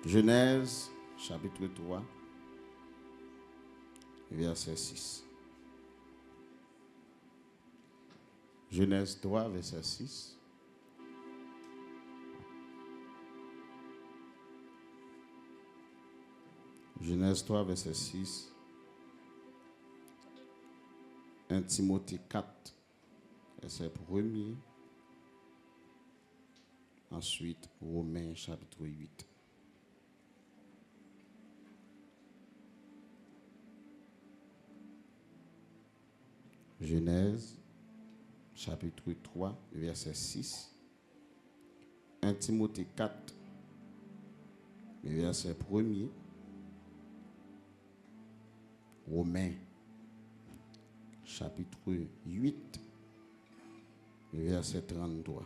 Genèse, chapitre 3, verset 6. Genèse 3, verset 6. Genèse 3, verset 6. 1 Timothée 4, verset 1er. Ensuite, Romains, chapitre 8. Genèse, chapitre 3, verset 6. 1 Timothée 4, verset 1er. Romains, chapitre 8, verset 33.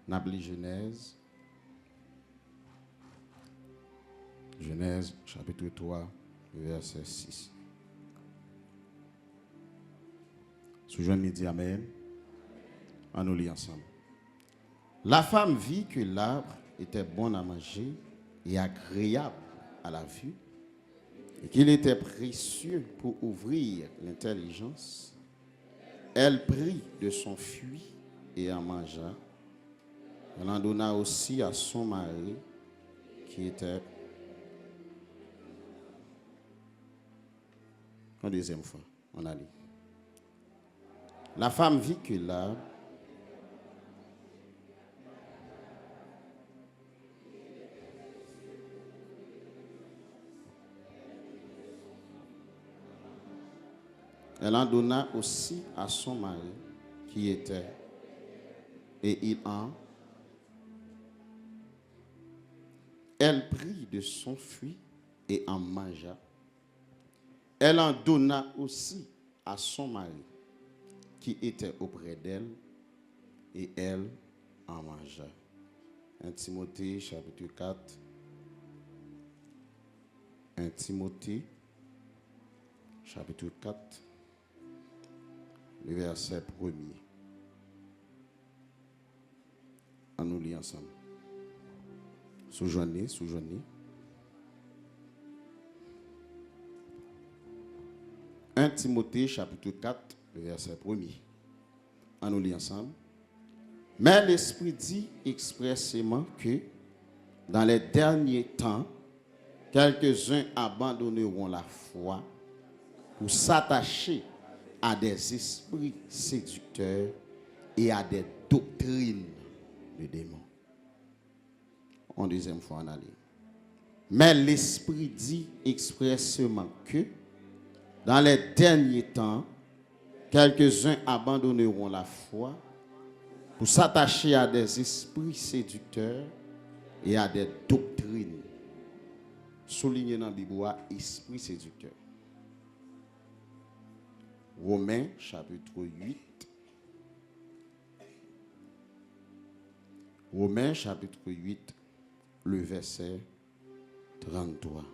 N'appelez Genèse. Genèse, chapitre 3, verset 6. Sous Jean dit Amen. On nous lit ensemble. La femme vit que l'arbre était bon à manger et agréable à la vue, et qu'il était précieux pour ouvrir l'intelligence. Elle prit de son fruit et en mangea. Elle en donna aussi à son mari qui était... Une deuxième fois, on a lu. La femme vit que l'arbre elle en donna aussi à son mari qui était, et il en... Elle prit de son fruit et en mangea. Elle en donna aussi à son mari qui était auprès d'elle, et elle en mangea. 1 Timothée chapitre 4. 1 Timothée chapitre 4, le verset 1er. On nous lit ensemble. Sous-journée. 1 Timothée chapitre 4, le verset 1er. On nous lit ensemble. Mais l'Esprit dit expressément que dans les derniers temps, quelques-uns abandonneront la foi pour s'attacher à des esprits séducteurs et à des doctrines de démons. En deuxième fois, on a lu. Mais l'Esprit dit expressément que dans les derniers temps, quelques-uns abandonneront la foi pour s'attacher à des esprits séducteurs et à des doctrines. Souligné dans la Bible, esprit séducteur. Romains chapitre 8. Romains chapitre 8, le verset 33.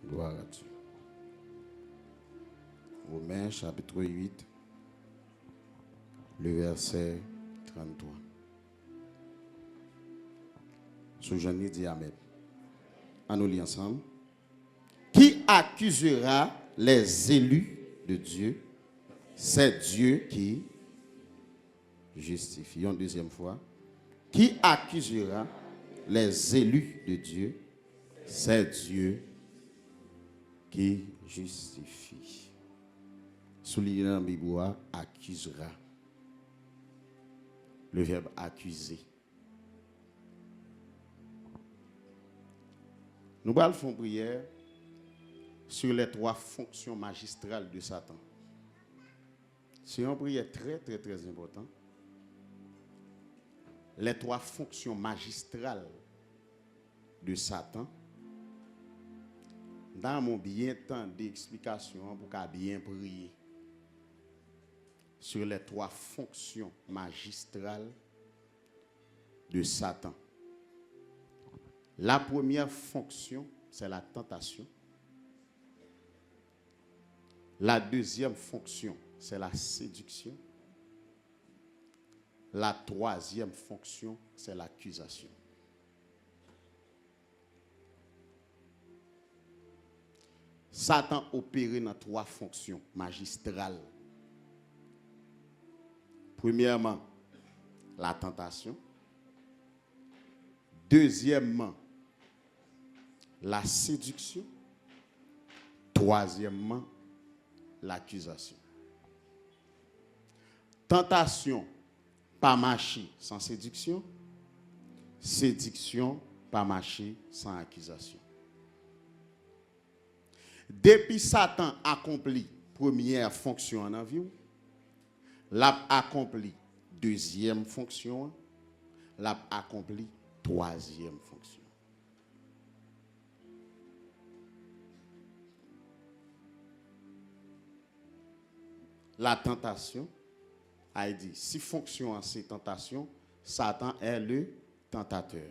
Gloire à Dieu. Romains chapitre 8, le verset 33. Sous-Jean dit Amen. On nous lit ensemble. Qui accusera les élus de Dieu? C'est Dieu qui justifie. Une deuxième fois. Qui accusera les élus de Dieu? C'est Dieu qui justifie. Souligné dans la Bible, accusera. Le verbe accuser. Nous allons faire une prière sur les trois fonctions magistrales de Satan. C'est une prière très, très, très importante. Les trois fonctions magistrales de Satan. Dans mon bien temps d'explication pour qu'à bien prier sur les trois fonctions magistrales de Satan. La première fonction, c'est la tentation. La deuxième fonction, c'est la séduction. La troisième fonction, c'est l'accusation. Satan opère dans trois fonctions magistrales. Premièrement, la tentation. Deuxièmement, la séduction. Troisièmement, l'accusation. Tentation, pas marcher sans séduction. Séduction, pas marcher sans accusation. Depuis Satan accomplit première fonction en vie, l'a accompli deuxième fonction, l'a accompli troisième fonction. La tentation, a dit, si fonction c'est tentation, Satan est le tentateur.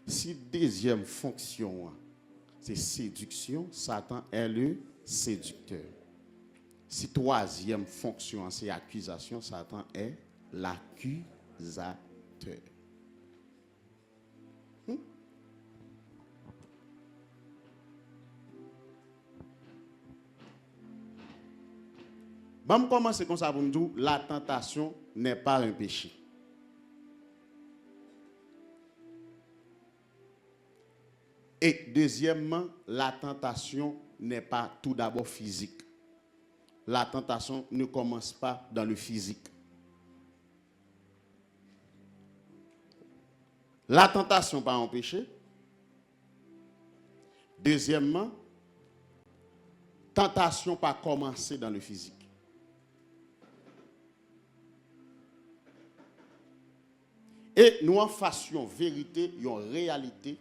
Si deuxième fonction c'est séduction, Satan est le séducteur. Si troisième fonction c'est accusation, Satan est l'accusateur. Bon, commencer comme ça pour nous dire, la tentation n'est pas un péché. Et deuxièmement, la tentation n'est pas tout d'abord physique. La tentation ne commence pas dans le physique. La tentation pas un péché. Deuxièmement, tentation pas commencer dans le physique. Et nous en fassions vérité, une réalité.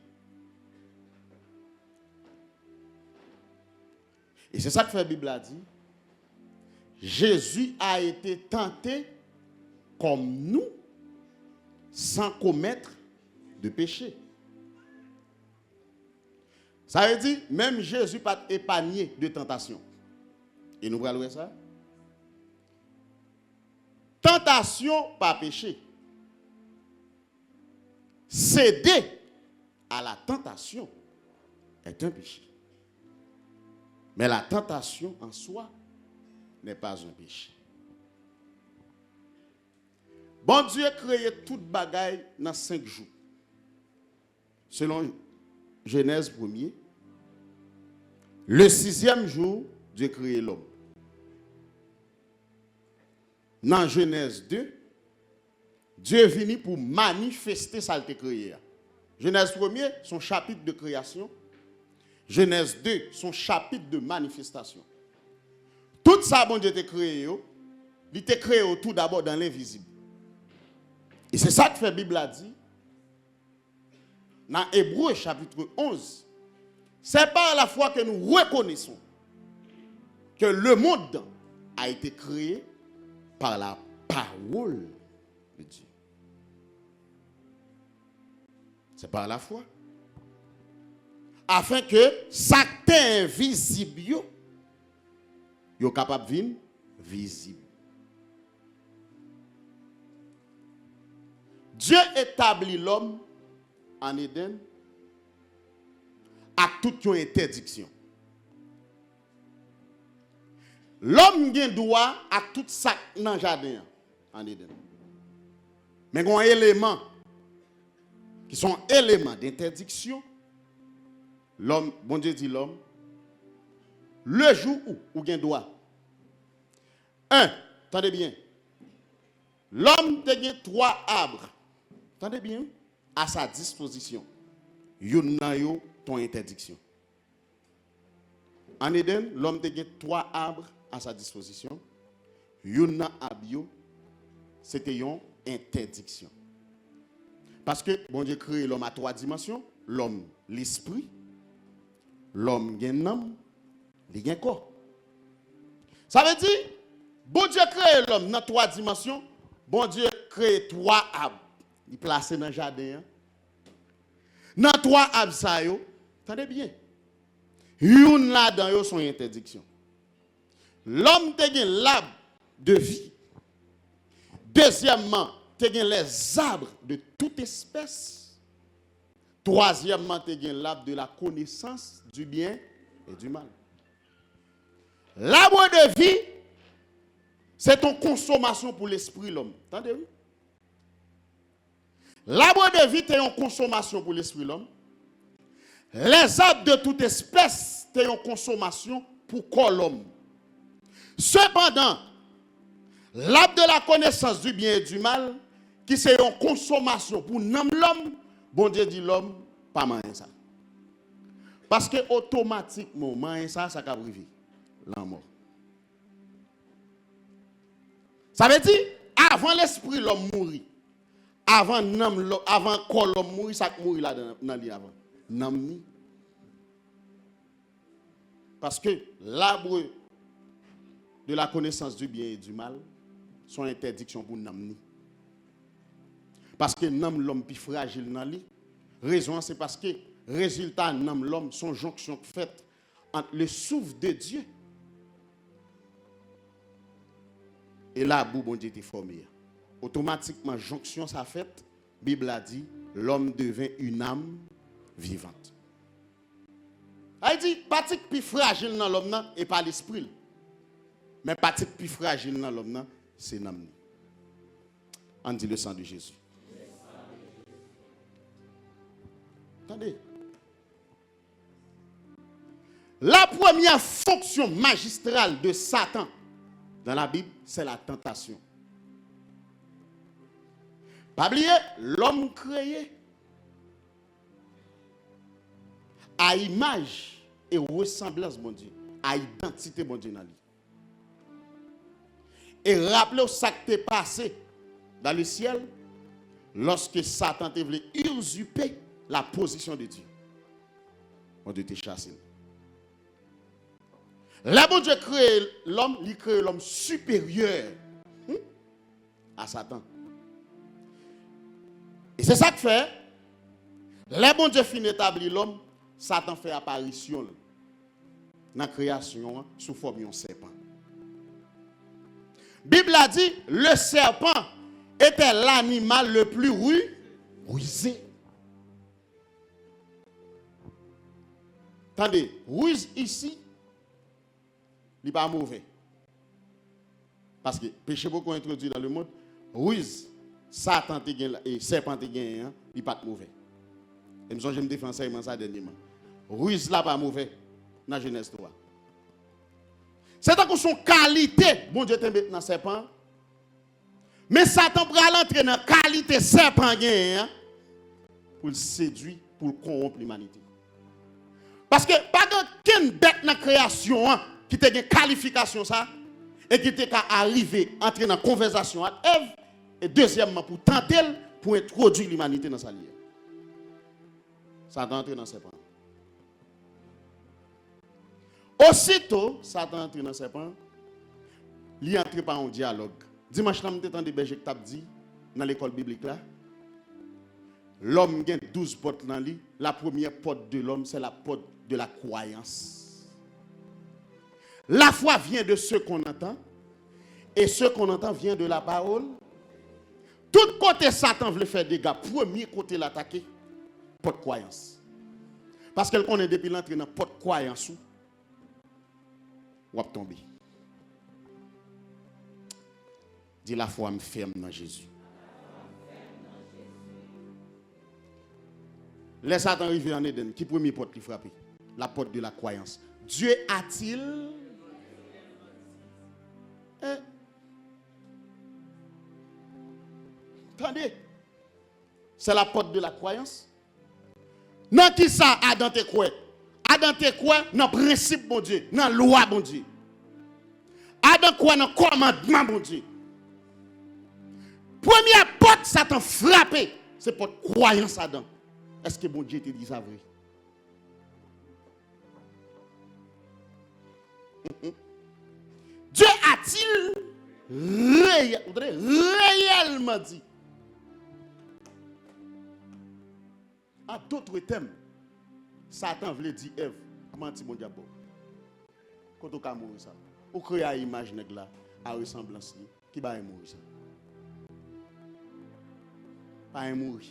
Et c'est ça que la Bible a dit. Jésus a été tenté comme nous, sans commettre de péché. Ça veut dire, même Jésus pas épargné de tentation. Et nous voyons ça. Tentation, pas péché. Céder à la tentation est un péché. Mais la tentation en soi n'est pas un péché. Bon Dieu a créé toute bagaille dans 5 jours. Selon Genèse 1er, le 6e jour, Dieu a créé l'homme. Dans Genèse 2, Dieu est venu pour manifester ça qu'il a créé. Genèse 1er, son chapitre de création. Genèse 2, son chapitre de manifestation. Tout ça, bon Dieu t'a créé, il t'a créé tout d'abord dans l'invisible. Et c'est ça que la Bible a dit. Dans Hébreux chapitre 11, c'est par la foi que nous reconnaissons que le monde a été créé par la parole de Dieu. C'est par la foi. Afin que ça t'est invisible, yo capable de venir visible. Dieu établit l'homme en Éden à toute une interdiction. L'homme a droit à tout ça dans le jardin en Éden. Mais il y a un élément qui sont éléments d'interdiction. L'homme, bon Dieu dit l'homme, le jour où il droit. Attendez bien. L'homme a 3 arbres. Attendez bien. À sa disposition. Yon nan yo ton interdiction. En Éden, l'homme a 3 arbres à sa disposition. Yon nan abio, c'était une interdiction. Parce que bon Dieu crée l'homme à 3 dimensions. L'homme, l'esprit. L'homme a un âme, il a un corps. Ça veut dire, bon Dieu crée l'homme dans 3 dimensions, bon Dieu crée 3 arbres. Il place dans le jardin. Dans 3 arbres, ça yo, attendez bien. Une là-dedans, yo son interdiction. L'homme te gen l'arbre de vie. Deuxièmement, te gen les arbres de toute espèce. Troisièmement, te gen l'arbre de la connaissance du bien et du mal. L'arbre de vie, c'est ton consommation pour l'esprit l'homme. Entendez, oui? L'arbre de vie, c'est une consommation pour l'esprit l'homme. Les arbres de toute espèce, c'est une consommation pour corps l'homme. Cependant, l'arbre de la connaissance du bien et du mal, qui c'est une consommation pour l'homme, bon Dieu dit l'homme, pas moyen ça. Parce que automatiquement, moyen ça va arriver. La mort. Ça veut dire, avant l'esprit l'homme mourit, avant corps l'homme mourit, ça mourit là dans lui avant. Non. Parce que l'arbre de la connaissance du bien et du mal sont interdiction pour nous. Parce que l'homme plus fragile dans lui. Raison c'est parce que résultat l'homme sont jonction faite entre le souffle de Dieu et là bon Dieu était formé. Automatiquement jonction ça fait, Bible a dit l'homme devint une âme vivante. Elle dit partie plus fragile dans l'homme et pas l'esprit. Mais partie plus fragile dans l'homme c'est l'âme. On dit le sang de Jésus. Attendez. La première fonction magistrale de Satan dans la Bible, c'est la tentation. Pas oublier, l'homme créé à image et ressemblance de mon Dieu, à identité de mon Dieu dans lui. Et rappelez ce qui t'est passé dans le ciel lorsque Satan te voulait usurper la position de Dieu. Mon Dieu t'a chassé. Là, bon Dieu crée l'homme, il crée l'homme supérieur à Satan. Et c'est ça que fait. Là, bon Dieu finit d'établir l'homme, Satan fait apparition dans la création sous forme d'un serpent. La Bible a dit, le serpent était l'animal le plus rusé. Attendez, ruse ici, il n'est pas mauvais. Parce que péché beaucoup introduit dans le monde, ruse, Satan et serpent il n'est pas mauvais. Et je me défends ça dernièrement. Ruse là pas mauvais dans Genèse 3. C'est que son qualité, bon Dieu te met dans serpent. Mais Satan prend l'entrée dans qualité serpent pour le séduire, pour le corrompre l'humanité. Parce que pas qu'une bête dans la création qui te une qualification ça et qui te arrivé entrer dans la conversation avec Ève et deuxièmement pour tenter pour introduire l'humanité dans sa ligne. Satan entre dans serpent. Aussitôt, Satan entre dans serpent, il entre par un dialogue. Dimanche, nous avons des bergers qui t'ont dit dans l'école biblique là. L'homme a 12 portes dans lui. La première porte de l'homme, c'est la porte de la croyance. La foi vient de ce qu'on entend. Et ce qu'on entend vient de la parole. Tout côté Satan veut faire des dégâts. Premier côté l'attaquer, porte croyance. Parce qu'elle connaît depuis l'entrée dans porte croyance. Ou va tomber. Dis la foi me ferme dans Jésus. Les Satan arrivé en Éden, qui premier porte qui frappe? La porte de la croyance. Dieu a-t-il Attendez. C'est la porte de la croyance. Dans qui ça Adam te quoi? Adam te quoi dans principe bon Dieu, dans loi bon Dieu. Adam quoi dans commandement bon Dieu. Première porte Satan frappé, c'est porte croyance Adam. Est-ce que bon Dieu te dit ça vrai? Dieu a-t-il réellement dit? À d'autres thèmes, Satan voulait dire Ève, comment dit mon diable? Quand on a mourir ça. ou créer à image nèg là, à ressemblance li, qui va mourir ça. Pas mourir.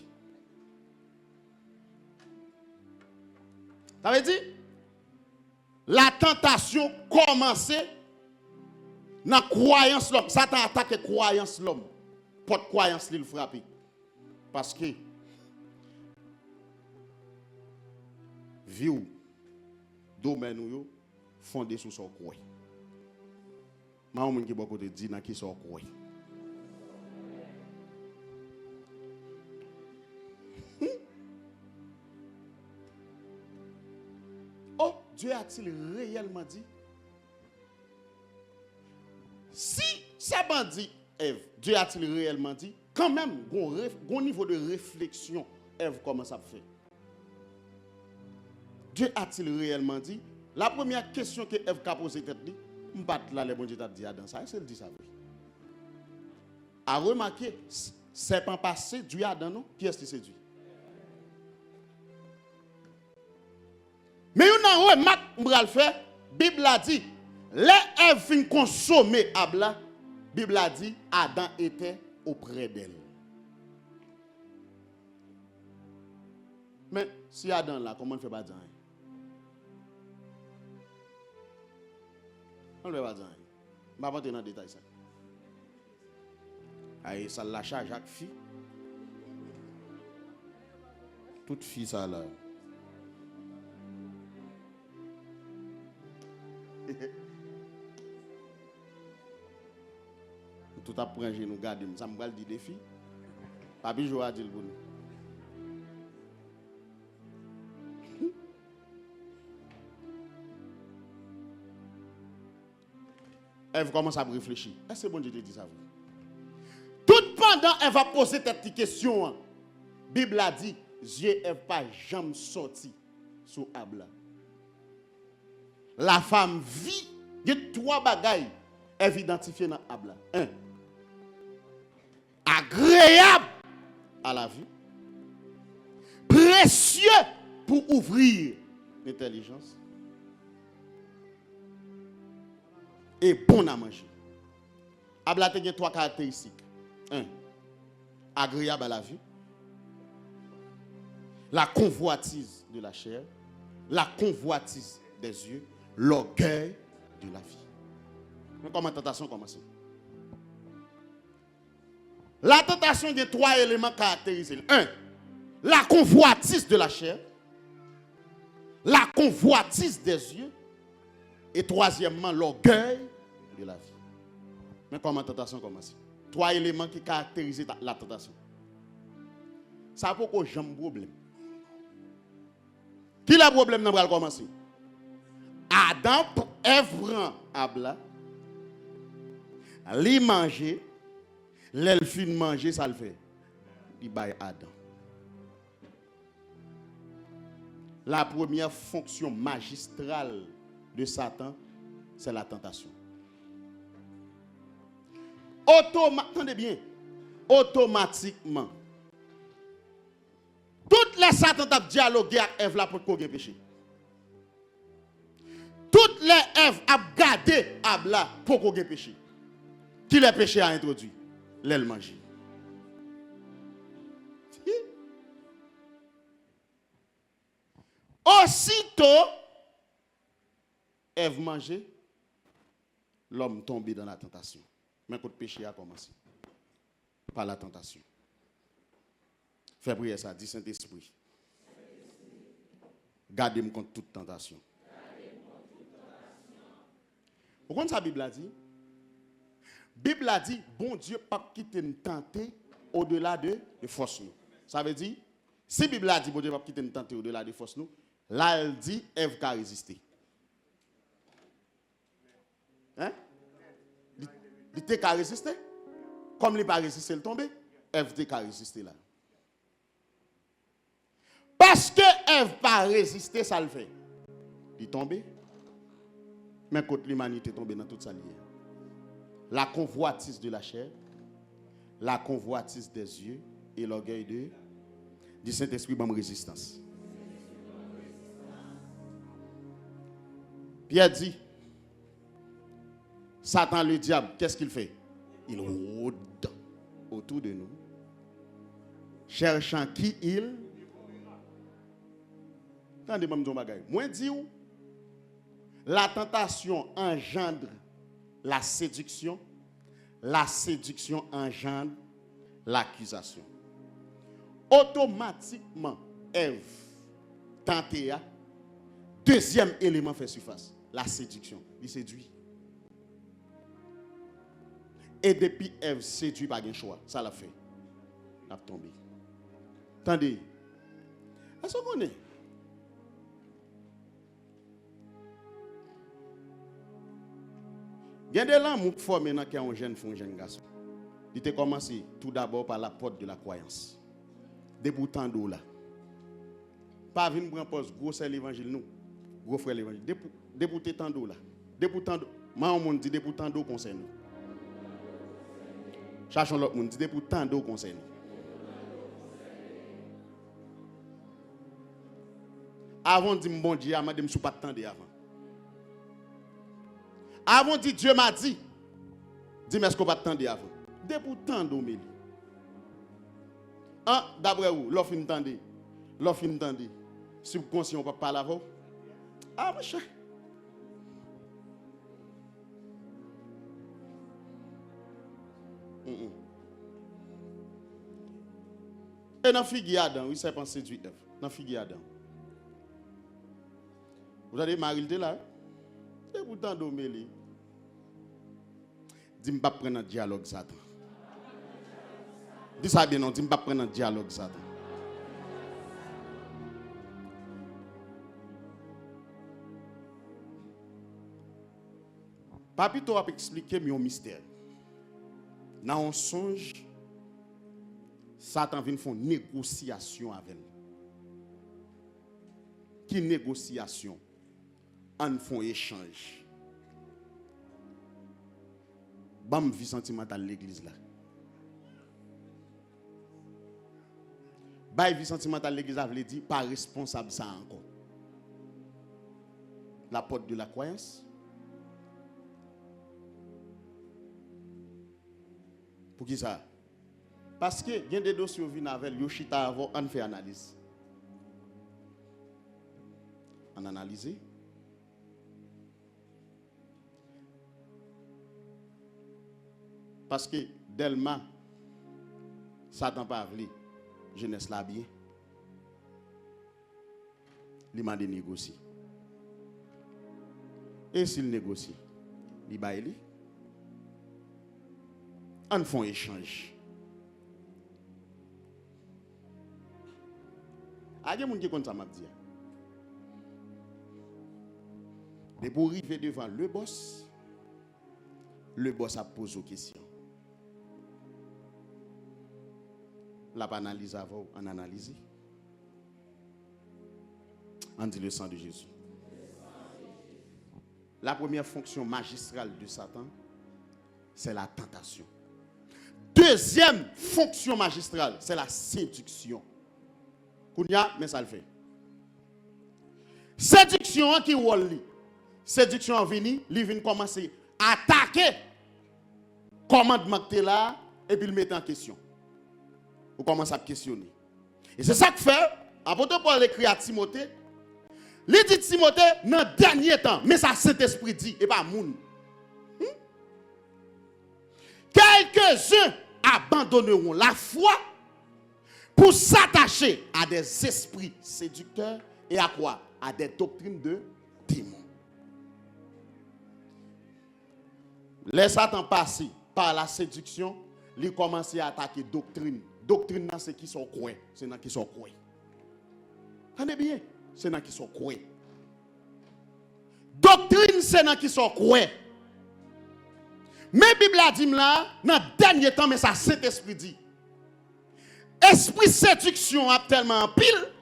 Ça veut dire la tentation commençait dans la croyance l'homme. Satan attaque la croyance l'homme. Pas de croyance il frappe. Parce que vie ou domaine ou fondé sur son croix. Ma moun ki beaucoup te dit dans qui son croix. Oh, Dieu a-t-il réellement dit? Si ça bandit Ève, Dieu a-t-il réellement dit? Quand même, bon niveau de réflexion, Ève commence à faire. Dieu a-t-il réellement dit? La première question que Ève a posée tête dit, m'bat là les bon Dieu t'a dit Adam ça, c'est le dit ça oui. A remarqué serpent passé Dieu Adam non? Qui est-ce qui séduit? Mais on a remarqué m'bral faire, Bible a dit, les Ève fin consommer Abla, Bible a dit Adam était auprès d'elle. Mais si Adam là, comment on fait pas dire? On ne peut pas dire. Je ne vais pas entrer dans le détail. Aïe, ça lâche à Jacques fille. Toute fille ça là. Tout après nous garder, ça me va dire des filles. Pas bi jouer à dire pour nous. Elle commence à réfléchir. Est-ce que bon Dieu te dit ça? Tout pendant elle va poser cette question. La Bible a dit, Dieu n'est pas jamais sorti sous Abla. La femme vit, il y a trois bagailles elle identifiées dans Abla. Un, agréable à la vue, précieux pour ouvrir l'intelligence, et bon à manger. Abla a trois caractéristiques. Un, agréable à la vue, la convoitise de la chair, la convoitise des yeux, l'orgueil de la vie. Comment la tentation commence? La tentation a trois éléments caractérisés. Un, la convoitise de la chair, la convoitise des yeux, et troisièmement, l'orgueil de la vie. Mais comment la tentation commence? Trois éléments qui caractérisent la tentation. Ça peut qu'on jamais problème. Qui a le problème dans le commencer? Adam, Ève prend Abla, li manger, l'elfine manger, ça le fait. Il baille Adam. La première fonction magistrale de Satan, c'est la tentation. Attendez bien, automatiquement, toutes les Satan ont dialogué avec Ève là pour qu'on ait péché. Toutes les Ève ont gardé Abla pour qu'on ait péché. Qui le péché a introduit? L'aile manger. Aussitôt, Ève mangeait, l'homme tombé dans la tentation. Mais quand le péché a commencé, par la tentation. Fais prier ça, dit Saint-Esprit. Gardez-moi contre toute tentation. Pourquoi ça la Bible a dit? La Bible a dit, bon Dieu, pas quitter nous tenter au-delà de force nous. Ça veut dire, si la Bible a dit, bon Dieu, pas quitter nous tenter au-delà de force nous, là, elle dit, Ève a résisté. Hein? Il était qu'à résister. Comme il n'a pas résisté, il tombé. Ève était qu'à résister là. Parce que Ève n'a pas résisté, ça le fait. Il est tombé. Mais quand l'humanité est tombée dans toute sa ligne. La convoitise de la chair, la convoitise des yeux et l'orgueil du Saint-Esprit dans résistance. Pierre dit, Satan, le diable, qu'est-ce qu'il fait? Il rôde autour de nous, cherchant qui il. Attendez-moi, je dis, moi, dis la tentation engendre la séduction engendre l'accusation. Automatiquement, Ève tenté, deuxième élément fait surface, la séduction. Il séduit. Et depuis Ève séduit par un choix, ça l'a fait. Il a tombé. Attendez. Est-ce qu'on est? Il y a des gens qui forment maintenant qui ont un jeune garçon. Il a commencé tout d'abord par la porte de la croyance. Des boutons d'eau là. Pas venir prendre pause, gros c'est l'évangile nous. Gros frère l'évangile. Des boutons d'eau là. Des boutons d'eau. Moi on dit des boutons d'eau concerne nous. Cherchons l'autre monde dit des boutons d'eau concerne nous. Avant de dire bon Dieu, je ne suis pas attendre avant. Avant de dire Dieu m'a dit, dis-moi est-ce qu'on va attendre avant. Des boutons d'eau. D'après vous, l'offre m'entendez. L'offre m'entendez. Subconscient, on ne peut pas parler avant. Ah, mon cher. Et dans figue Adam, oui, c'est pensé du Ève. Dans figue Adam. Vous avez Marie de là. Et pourtant d'Omélie. Dis-moi pas prendre un dialogue Satan. Dis ça bien non, dis-moi pas prendre un dialogue Satan. Papito a expliqué un mystère. Dans un songe, Satan vient faire une négociation avec elle. Qui négociation? On fait un échange. Bam vie sentimentale l'église là. Ba vie sentimentale l'église a veut dire pas responsable ça encore. La porte de la croyance. Pour qui ça? Parce que il y a des dossiers qui viennent avec Yoshita avant on fait analyse. On analyse. Parce que Delma, Satan pas voulu, jeunesse là bien. Il m'a négocié. Et s'il négocie, il va aller. On fait un échange. Il y a des gens qui comptent ça m'a dit. Mais pour arriver devant le boss a posé aux questions. La analyse avant, on analyse. On dit le sang de Jésus. La première fonction magistrale de Satan, c'est la tentation. Deuxième fonction magistrale, c'est la séduction. Kounya, mais ça le fait. Séduction qui wall. Séduction vini, il vient commencer à attaquer commandement que tu là et puis le mettre en question. Vous commencez à questionner. Et c'est ça que fait, apôtre Paul écrit à Timothée, il dit Timothée, dans le dernier temps, mais ça Saint-Esprit dit, et pas moun. Quelques-uns abandonneront la foi pour s'attacher à des esprits séducteurs et à quoi? À des doctrines de démons. Les Satan passent par la séduction, ils commencent à attaquer doctrine. Doctrine, c'est qui sont quoi? C'est dans qui sont quoi? Tenez bien, c'est dans qui sont quoi? Doctrine, c'est dans qui sont quoi? Mais la Bible a dit là, dans le dernier temps, mais ça Saint-Esprit dit. Esprit séduction a tellement en pile,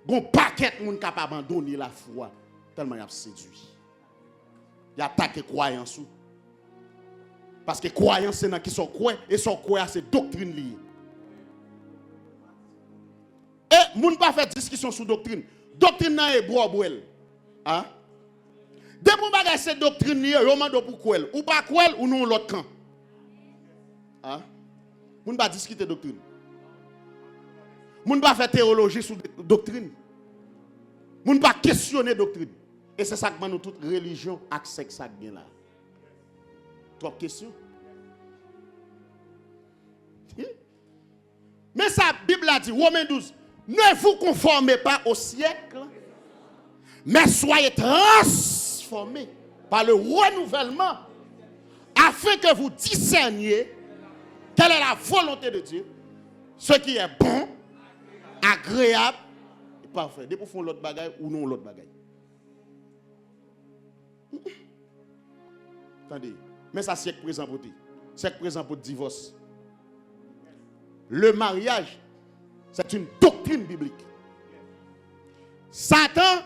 bon paquet de monde capable d'abandonner la foi, tellement il a séduit. Il a attaqué croyance. Parce que croyance c'est dans qui sont quoi et son quoi c'est doctrine liée. Et moun pas faire discussion sur doctrine. Doctrine nan est bois boel. Hein? Dès pour bagay cette doctrine, yo mando pour quoi? Ou pas quoi ou non l'autre camp. Hein? Moun pas discuter doctrine. Moun pas faire théologie sur doctrine. Moun pas questionner doctrine. Et c'est ça que nous toute religion accepte ça bien là. Trop question. Mais ça Bible a dit Romains 12, ne vous conformez pas au siècle, mais soyez transformés par le renouvellement afin que vous discerniez quelle est la volonté de Dieu, ce qui est bon, agréable et parfait. Dès pour faire l'autre bagaille ou non l'autre bagaille. Attendez, mais ça siècle présent pour siècle présent pour divorce. Le mariage, c'est une doctrine biblique. Satan,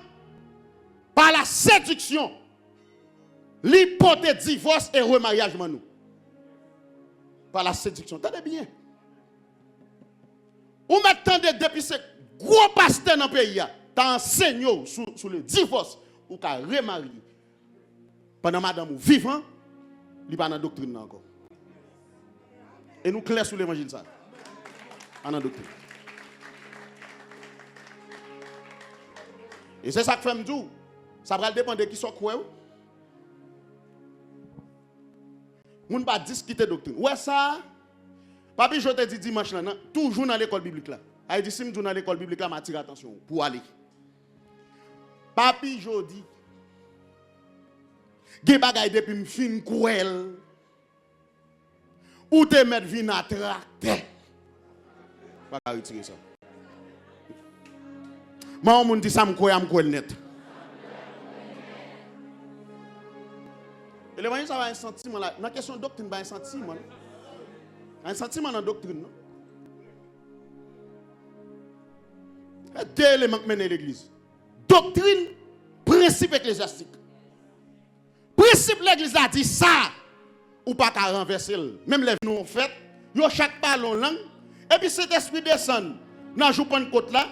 par la séduction, l'hypothèse divorce et remariage nous. Par la séduction. Attendez bien. Ou maintenant, depuis ce gros pasteur dans le pays, t'as enseigné sur le divorce ou qu'à remarier. Pendant madame vivant, il n'y a pas de doctrine encore. Et nous clairs sur l'évangile ça. En doctrine. Et c'est ça que fait me dire. Ça va dépendre de qui sont quoi. On ne pas discuter doctrine. Ouais ça. Papi, je te dis dimanche là, toujours dans l'école biblique là. Il dit si je dans l'école biblique là, m'attire attention pour aller. Papi, je dis. Gen bagay depuis me fin cruel. Ou te mettre vin à tracter. Pas retirer ça. Moi on dit ça me croit net. Et le moyen ça va un sentiment là. Dans question de doctrine va un sentiment. Un sentiment dans doctrine non. Deux éléments qui mènent l'église. Doctrine, principe ecclésiastique. Principe l'église a dit ça ou pas qu'à renverser. Même les nous ont fait, yo chaque parle en langue et puis cet esprit descend dans jour Pentecôte là,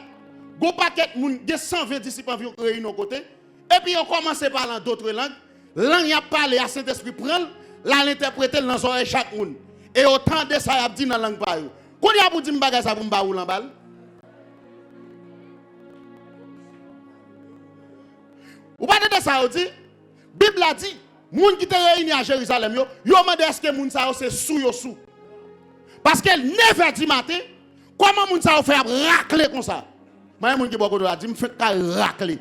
go paquet moun de 120 disciples environ réunis côté et puis on commence à parler d'autres langues. Langue y a parlé à Saint-Esprit prend la l'interpréter dans oreille chaque monde. Et autant de ça y a dit dans langue pa yo. Quand y a pour dire bagay ça pour m'ba ou l'embal. Ou pas de ça dit Bible a dit moun qui te réunis à Jérusalem yo demande est-ce que moun ça c'est sous. Parce que 9h du matin, comment moun ça fait racler comme ça? Moi moun qui beaucoup de dit me fait racler.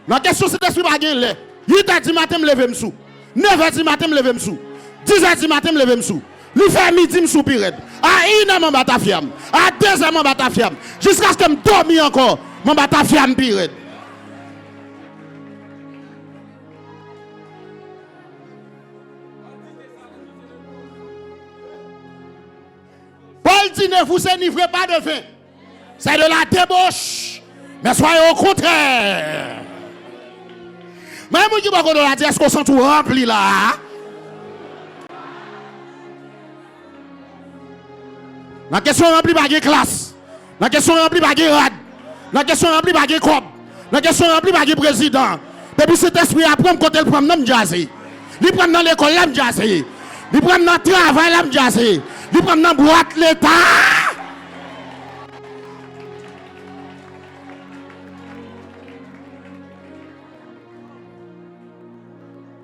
La question c'est esprit pas gain lait. 8h du matin me lever me sous. 9h du matin me lever me sous. 10h du matin me lever me sous. Lui fait midi me soupirette. À 1h mon batafiam. À 2h mon batafiam. Jusqu'à ce que me dormi encore, mon batafiam pirette. Paul dit ne vous enivrez pas de vin. C'est de la débauche. Mais soyez au contraire. Mais moi qui va dire est-ce qu'on sent tout rempli là? La question remplie par des classes. La question remplie par des rad. La question remplie par des cop. La question remplie par des présidents. Depuis cet esprit apprend quand elle prend dans jazzé. Il prend dans l'école là jazzé. Il prend dans le travail là jazzé. Il prend dans boîte l'état.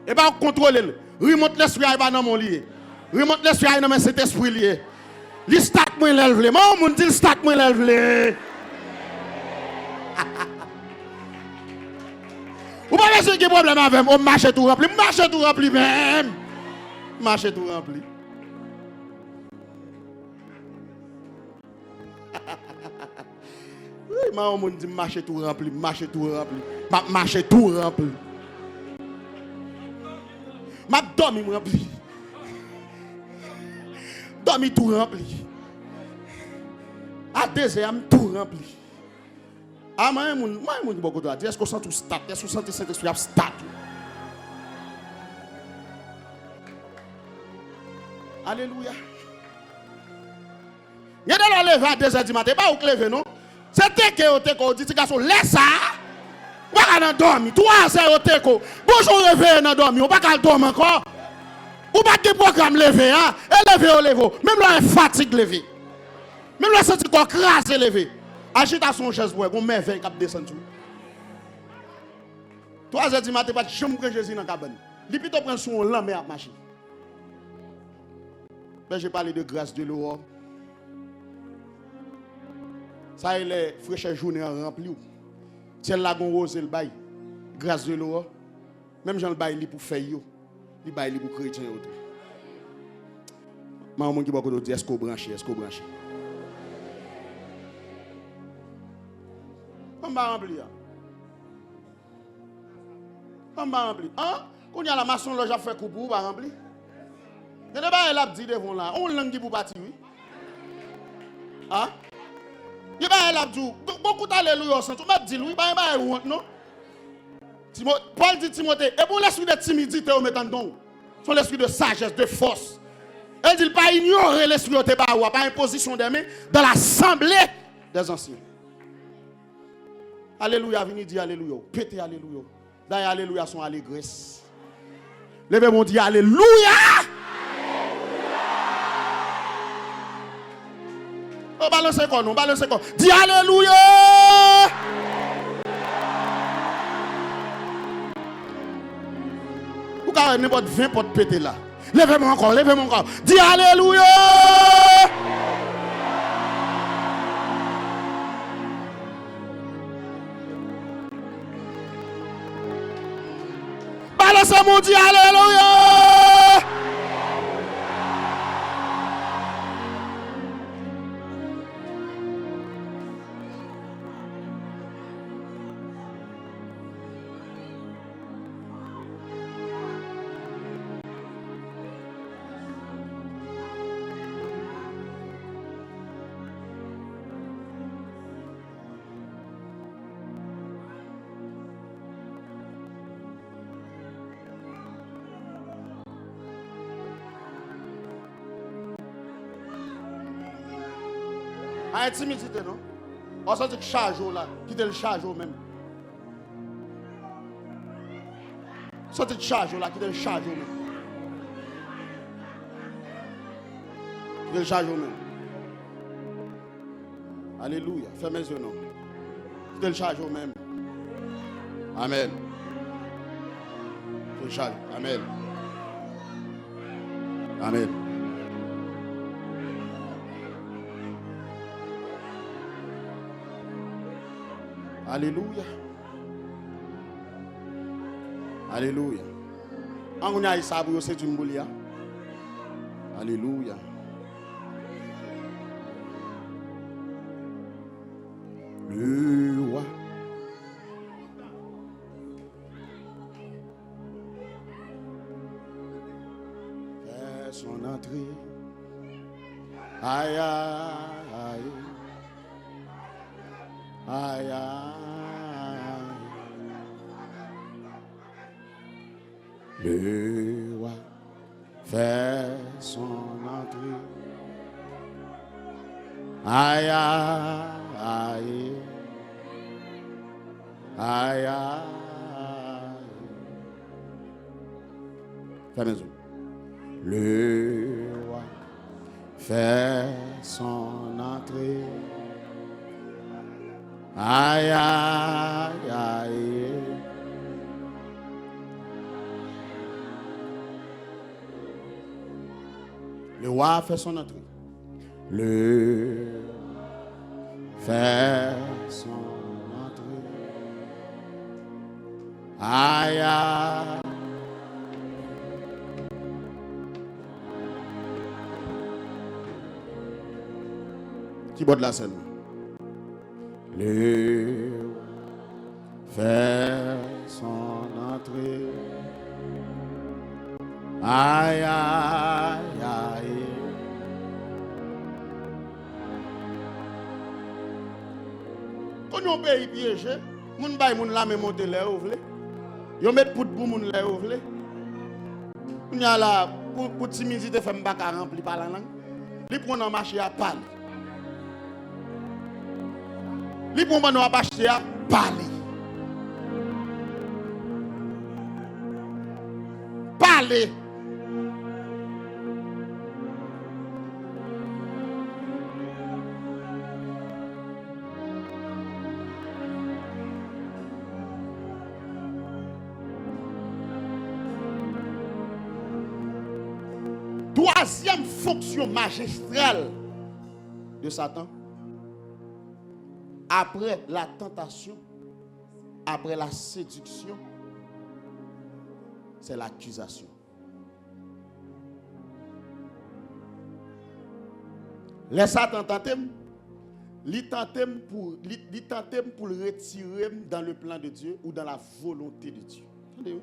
Et bien, on contrôle. Remonte l'esprit à dans mon lit. Remonte l'esprit à dans cet esprit lié. Li stat moi l'elvle. Moi, on dit stat moi l'elvle. Ou pas besoin de problème avec moi. Marche tout rempli. Marche tout rempli même. Marche tout rempli. Oui, moi, on dit marche tout rempli. Marche tout rempli. Marche tout rempli. Ma dormi rempli. Dormi tout rempli. À 2h, tout rempli. Ah, moi, je dis beaucoup de dire, est-ce qu'on sent tout stat? Est-ce qu'on sent cet esprit stat? Alléluia. Il y a de la lever à 2h du matin. Pas où lever, non? C'était que on dit garçon laisse ça. Pas qu'à dormir. 3 heures ko. Bonjour réveiller dans dormir. On pas qu'à dormir encore. Ou pas de programme lever hein. Élever au lever. Même là fatigue lever. Même là senti quoi craser lever. Agitation chaise pour on merveille cap descendre. 3 heures du matin pas chambre que Jésus dans cabane. Li plutôt prend son lampe à marcher. Mais j'ai parlé de grâce de l'eau. Ça il est fraîche journée rempli. C'est la gon rose le bail. Grâce de l'eau. Même Jean le bail li pour faire yo. Li bail li pour chrétien yo. Maman qui beaucoup dit est-ce qu'on branché, est-ce qu'on branché. On va remplir. On va remplir. Hein? Quand il y a la maçon là j'ai fait coup pour va remplir. Il y a pas la dit devant là. On langue qui pour partir oui. Hein? Il y a pas la dit beaucoup d'alléluia sans tout m'a dit oui pas honte non. Paul dit Timothée et pour l'esprit de timidité au mettant donc. Son l'esprit de sagesse, de force. Elle dit pas ignorer l'esprit de Tebaoua, pas imposition des mains dans l'assemblée des anciens. Alléluia, venez dire alléluia. Pétez alléluia. D'ailleurs, alléluia sont allégresse. Levez mon Dieu, alléluia. Oh, balancez quoi, non, balancez quoi. Dis alléluia. Ou quand n'importe 20 portes péter là. Levez-moi encore, levez-moi encore. Dis alléluia. Balancez mon Dieu, alléluia. Intimidité, non? On sent que charge là, quitte le charge même. Sent que charge là, quitte le charge même. Quitte le charge même. Alléluia. Fermez les yeux, non? Quitte le charge même. Amen. Quitte le charge. Amen. Amen. Alléluia. Alléluia. On a ça pour c'est une boulia. Alléluia. Le roi. Fait son entrée. Aïe aïe. Aïe aïe. Le roi fait son entrée. Aïe aïe. Aïe aïe. Fermez les yeux. Le roi fait son entrée. Aïe aïe aïe. Le roi fait son entrée. Le fait son entrée. Aïe aïe. Qui boit de la scène? Le fait son entrée. Aïe aïe aïe. Quand on pays piégé, moun bay moun la me monter les ouvle. Yo met pout pour moun les ouvle. On y a là pour timidité fait m'baka rempli par la langue. Li prend en marché à parler. Li pour nous acheter à parler. Parler. Troisième fonction magistrale de Satan, après la tentation, après la séduction, c'est l'accusation. Les Satan tentent, il tente pour le retirer dans le plan de Dieu ou dans la volonté de Dieu. Entendez-vous?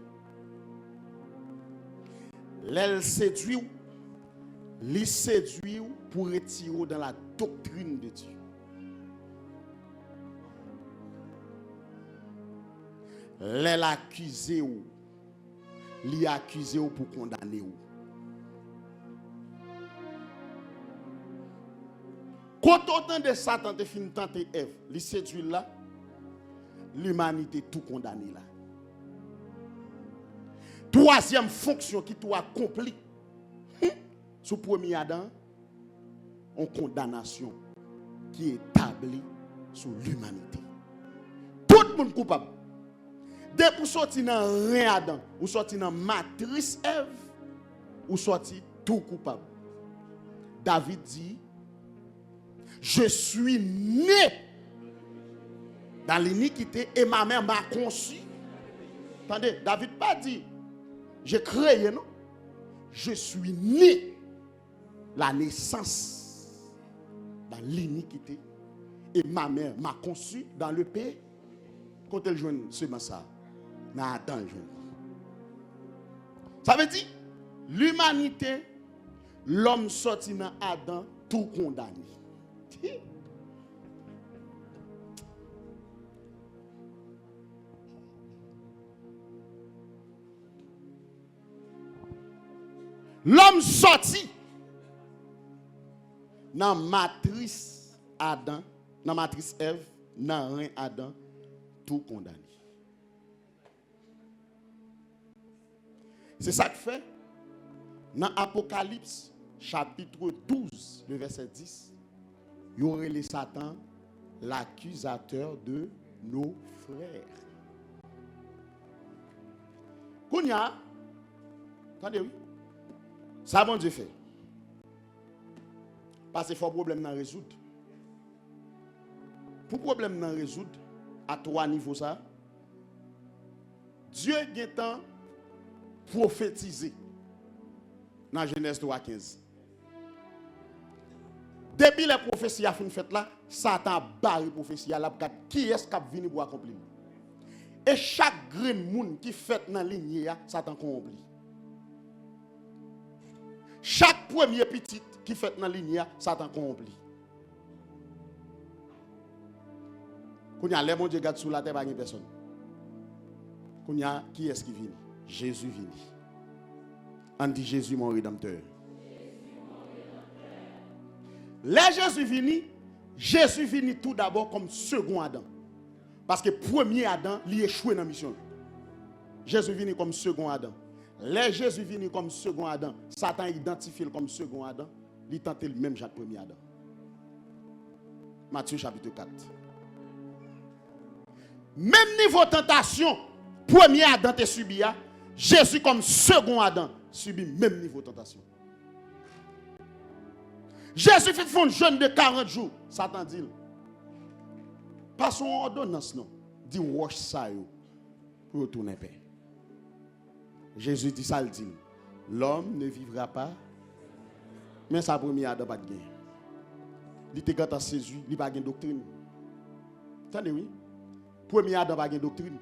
Les séduit. Les séduire pour retirer dans la doctrine de Dieu. Les l'accuser ou les accuser pour condamner ou. Quand autant de Satan te fin tenter Ève, les séduire là, l'humanité tout condamné là. Troisième fonction qui doit accompli. Sous premier Adam, une condamnation qui est établie sur l'humanité. Tout le monde coupable. Dès que vous sortez dans rien Adam, vous sortez dans matrice Ève, vous sortez tout coupable. David dit, je suis né dans l'iniquité et ma mère m'a conçu. Attendez, David pas dit, j'ai créé, non? Je suis né. La naissance dans l'iniquité et ma mère m'a conçu dans le pays. Quand elle joue seulement ça, dans Adam joue. Ça veut dire l'humanité, l'homme sorti dans Adam, tout condamné. L'homme sorti dans matrice Adam, dans matrice Ève, dans rien Adam, tout condamné. C'est ça que fait dans Apocalypse chapitre 12, le verset 10, il y aurait les Satan, l'accusateur de nos frères. Kounya, attendez oui, ça bon Dieu fait. Parce qu'il faut problème à résoudre. Pour problème à résoudre, à trois niveaux ça, Dieu a temps prophétisé dans Genèse 3:15. Depuis la prophétie a fait là, Satan a barré la prophétie là, qui est-ce qui a venu pour accomplir? Et chaque grain de monde qui fait dans la ligne, Satan accomplit. Chaque premier petit qui fait dans la ligne, Satan accomplit. Quand il y a les mon Dieu garde sous la terre, pas de personne. Quand il y a qui est-ce qui vient? Jésus vient. On dit Jésus mon rédempteur. Les Jésus vient tout d'abord comme second Adam. Parce que premier Adam, il échoué dans la mission. Jésus vient comme second Adam. Les Jésus vient comme second Adam. Satan identifie comme second Adam. Il tente le même Jacques premier Adam. Matthieu chapitre 4. Même niveau tentation, premier Adam te subi, Jésus comme second Adam subit même niveau tentation. Jésus fait un jeûne de 40 jours. Satan dit, pas son ordonnance, non. Dit, wash ça, pour retourner paix. Jésus dit ça, il dit, l'homme ne vivra pas, mais sa première Adam pas de gain. Il était quand à Jésus, il n'a pas de doctrine. Attendez, oui. Premier Adam pas de doctrine.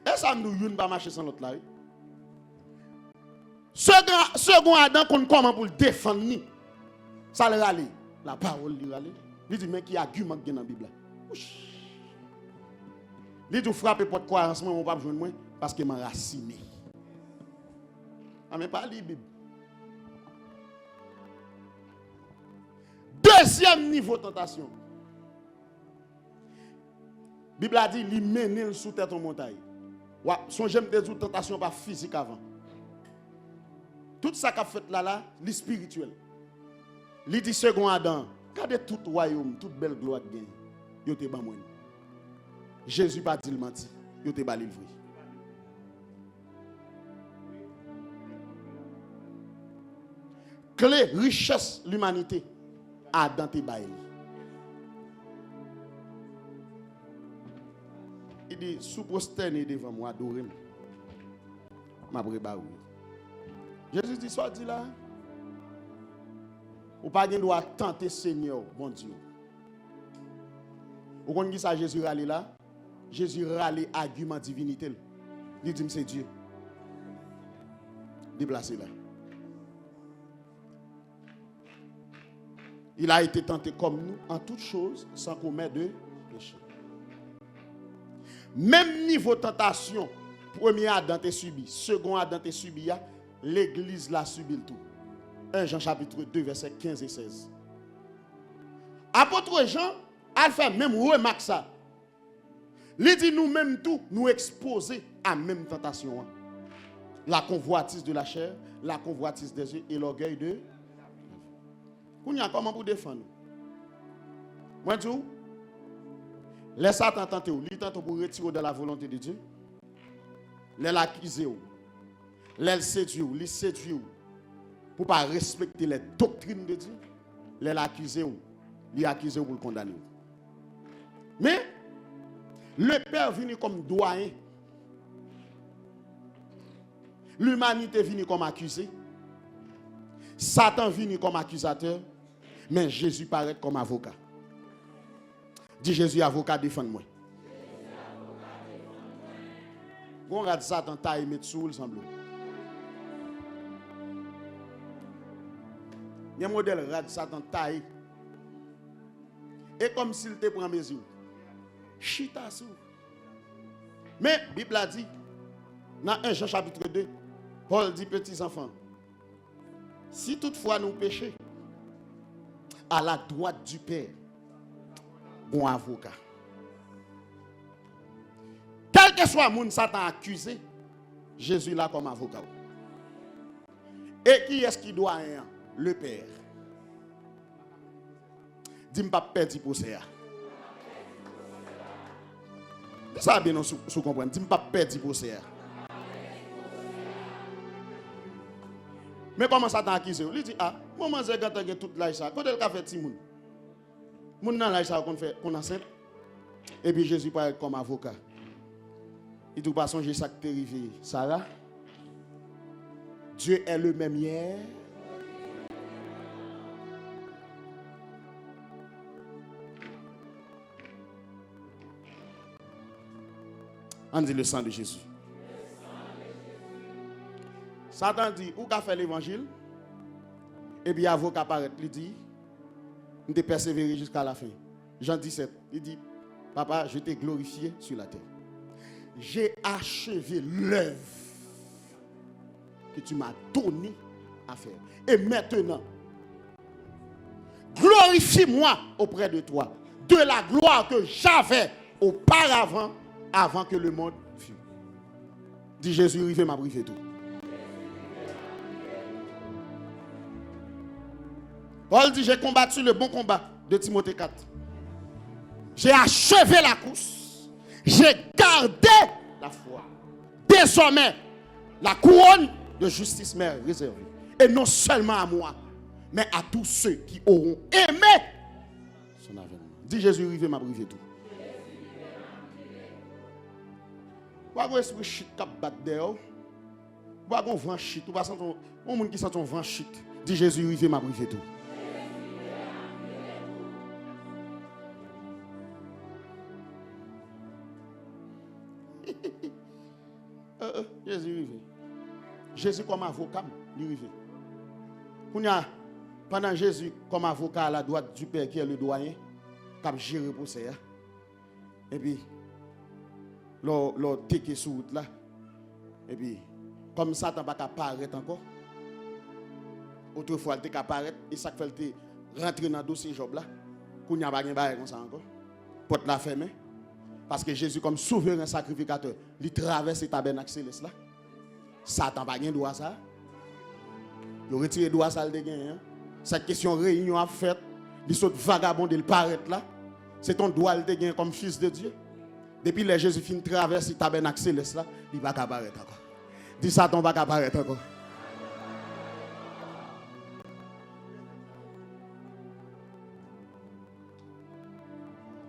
Et ça nous ne pas marcher sans l'autre là. Second Adam, comment pour le défendre, ça le râle. La parole lui râle. Il dit, mais qui argument dans la Bible? Il dit, frapper pour quoi en ce moment, on va besoin de moi parce que m'a raciné. Ah, mais pas la Bible. Deuxième niveau de tentation. Bible a dit, il mène sous tête en montagne. Son j'aime te dire, tentation pas physique avant. Tout ça qu'a fait là, c'est spirituel. Il dit, second Adam, regardez tout royaume, toute belle gloire gagne. Yo te ban moi. Jésus pas dit le menti, yo te bali le vrai. Clé, richesse, l'humanité, Adam te bail. Il dit, sous prosterné devant moi, adorer. Ma préparé. Jésus dit, soit dit là, ou pas doit tenter Seigneur, bon Dieu. Vous connaissez ça, Jésus râle là? Jésus râle argument divinité. Il dit, c'est Dieu. Déplacé là. Il a été tenté comme nous en toutes choses sans commettre de péché. Même niveau tentation, premier Adam t'a subi, second Adam t'a subi, l'église l'a subi le tout. 1 Jean chapitre 2 versets 15 et 16. Apôtre Jean a fait même remarque ça. Il dit nous même tout nous exposer à même tentation. La convoitise de la chair, la convoitise des yeux et l'orgueil de comment pour défendre. Moi tout les Satan tenter ou, il tente pour retirer de la volonté de Dieu. Les l'accuser ou, les séduire ou, les séduire ou, pour pas respecter les doctrines de Dieu. Les l'accuser ou, les accuser ou pour le condamner. Mais le Père vient comme doyen. L'humanité vient comme accusé. Satan vient comme accusateur. Mais Jésus paraît comme avocat. Dis Jésus, avocat, défends-moi. On regarde Satan taille, met sous le semblou. Il y a un modèle regarde Satan taille. Et comme s'il te prend mesure. Chita sous. Mais la Bible a dit, dans 1 Jean chapitre 2, Paul dit, petits enfants, si toutefois nous péchons, à la droite du Père, bon avocat. Quel que soit mon Satan accusé, Jésus là comme avocat. Et qui est-ce qui doit rien? Le Père. Dis-moi pas perdre pour ça. Ça bien nous sous comprendre. Dis-moi pas perdre pour ça. Mais comment Satan accuse? Il dit ah, moment j'ai gâté toute l'âge ça. Quand elle a fait Timoun. Moun nan l'âge ça qu'on enceinte. Et puis Jésus parle comme avocat. Il dit pas songer ça qui t'est arrivé. Sarah. Dieu est le même hier. On dit le sang de Jésus. Satan dit, où qu'a fait l'évangile? Et puis avocat paraît, il dit, nous te persévérer jusqu'à la fin. Jean 17, il dit, papa, je t'ai glorifié sur la terre. J'ai achevé l'œuvre que tu m'as donné à faire. Et maintenant, glorifie-moi auprès de toi de la gloire que j'avais auparavant, avant que le monde fût. Dit Jésus, il m'a briefé tout. Paul dit, j'ai combattu le bon combat de Timothée 4. J'ai achevé la course. J'ai gardé la foi. Désormais, la couronne de justice m'est réservée. Et non seulement à moi, mais à tous ceux qui auront aimé son avènement. Dis Jésus, il m'a briefé tout. Pourquoi esprit chute cap bat dehors? Pourquoi on vent chute? Ou pas sentir on monde qui sent on vent chute. Dis Jésus, il m'a briefé tout. Jésus arrivé. Jésus comme avocat, il arrivé. Pendant Jésus comme avocat à la droite du Père qui est le doyen, qui a géré pour ça. Et puis, l'autre teke sur route là. Et puis, comme ça, tu n'as pas apparaître encore. Autrefois, il apparaître et ça fait rentrer dans le dossier job là. Qu'on n'y a pas de comme ça encore. Porte la fermée. Parce que Jésus, comme souverain sacrificateur, il traverse le tabernacle céleste là. Satan n'a pas de droit ça. Il a retiré le droit ça. Cette question réunion a fait, il saute vagabond, il paraît là. C'est ton droit de gagner comme fils de Dieu. Depuis que Jésus finit traverser le tabernacle céleste là, il va pas apparaître encore. Dis Satan va pas apparaître encore.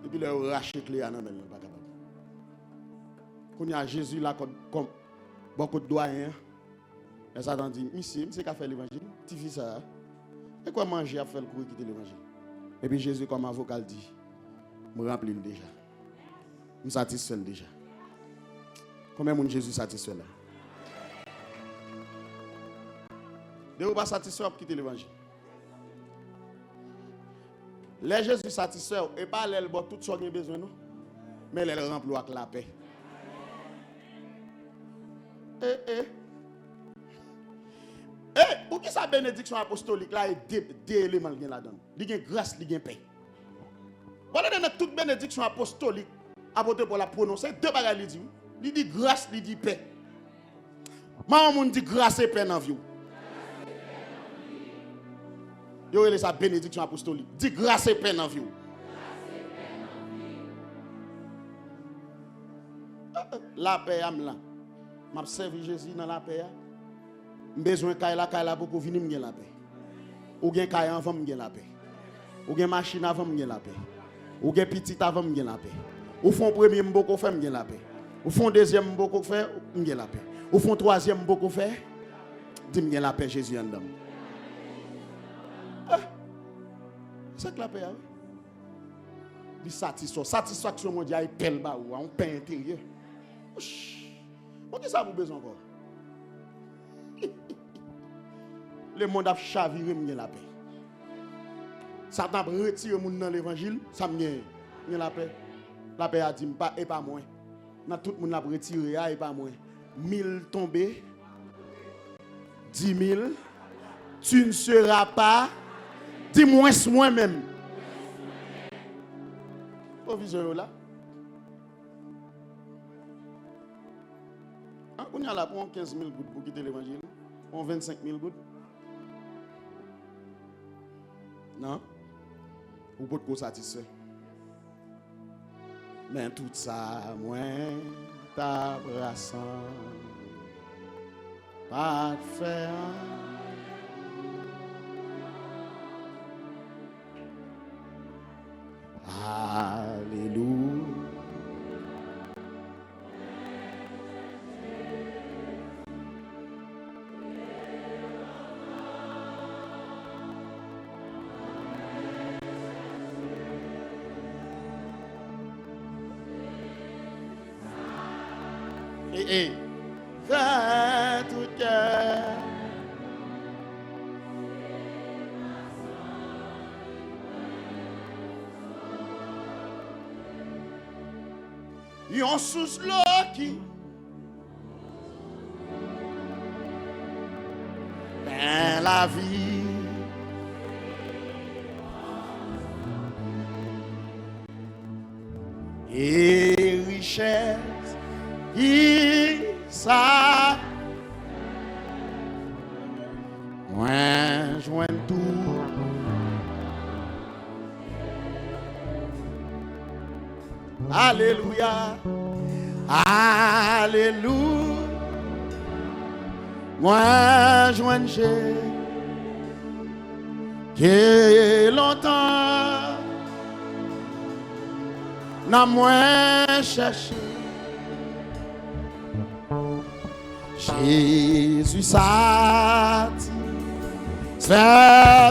Depuis le racheter clé à la main, il va pas capable. Quand il y a Jésus là comme beaucoup de doyens, et Satan dit, monsieur, c'est qu'à faire l'évangile, tu fais ça. Et quoi manger à faire le cours quitter l'évangile? Et puis Jésus comme avocat dit, me remplis déjà. Me satisfait déjà. Combien de monde Jésus satisfait là? De vous pas satisfait pour quitter l'évangile. Les Jésus satisfait et pas l'aile bon tout ce qu'on a besoin non. Mais elle remplit avec la paix. Pour qui sa bénédiction apostolique là est deux éléments là-dedans. Il y a grâce, il y a paix. Voilà dans toute bénédiction apostolique apôtre pour la prononcer deux bagages il dit. Il dit grâce, il dit paix. Maman dit grâce et paix dans vie. Yo il sa bénédiction apostolique. Dit grâce et paix dans vie. La paix am là. M'a servi Jésus dans la paix. Besoin kaila beaucoup venir me la paix. Ou gen kay avant me la paix. Ou gen machine avant me la paix. Ou gen petit avant me la paix. Ou font premier beaucoup faire me la paix. Ou font deuxième beaucoup faire me la paix. Ou font troisième beaucoup faire dis me la paix Jésus en dame. C'est que la paix. Di satisfaction mondiale est tel ba ou on paix intérieur. Qu'est-ce que ça vous besoin encore? Le monde a chaviré la paix. Satan retire moun dans l'évangile, ça me la paix. La paix a dit pas et pas moins. Dans tout le monde l'a retiré et pas moins. 1000 tombés, 10 000, tu ne seras pas, dis moi-même. Provision là. On a là pour 15 000 gouttes pour quitter l'évangile. On 25 000 gouttes. Non? Ou pas de satisfait. Mais tout ça, moi, t'abrassant, pas de faire. Alléluia. Et fais tout cœur. Yon sous l'eau qui ben la vie. Et richesse qui ça moi joint tout alléluia alléluia moi joint Jésus que longtemps n'a moins cherché Jésus satisfait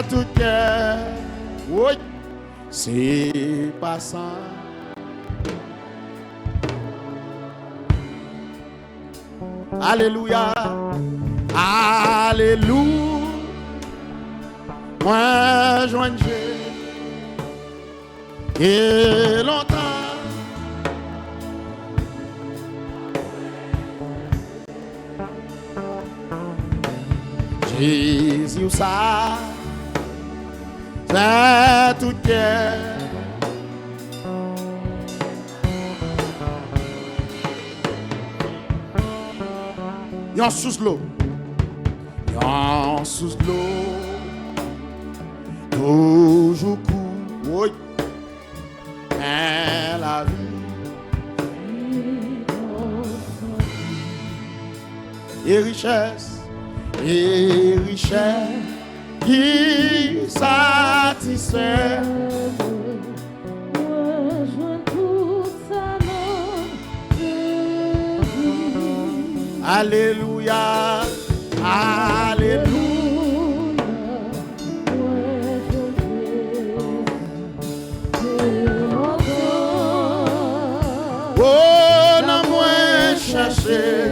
tout cœur. Oui, c'est passant. Alléluia, alléluia. Moi, joins Dieu. Et longtemps. Jésus, ça, c'est tout cœur. Yon sous l'eau. Yon sous l'eau. Toujours court. Oui. Mais la vie. Et richesse qui satisfait. Alléluia, alléluia. Oh, non, moi chercher.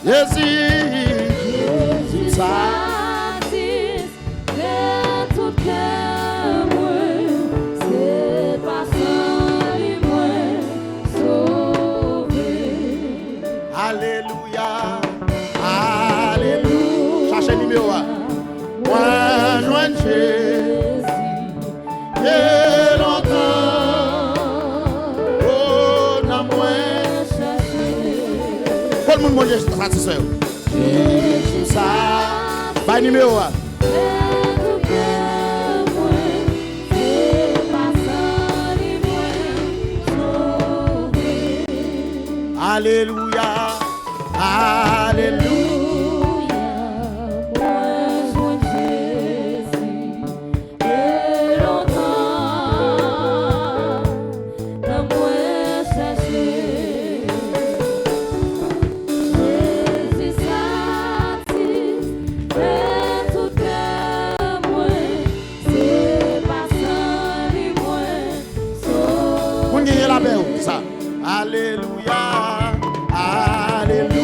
Jésus, satisfait tout cœur, c'est pas seul moi sauvé. Alléluia, alléluia. Cherchez le numéro 1. Moi, joindre Jésus, et longtemps. Oh, non, moi chercher. Tout le monde est satisfait. Jésus, ça. Pas numéro 1. Alléluia, alléluia. Moi, je Jésus, et longtemps, dans moi chercher. Jésus satisfait tout cœur, moi, c'est pas seul, moi, sauvé. On gagne la paix, ça. Alléluia, alléluia.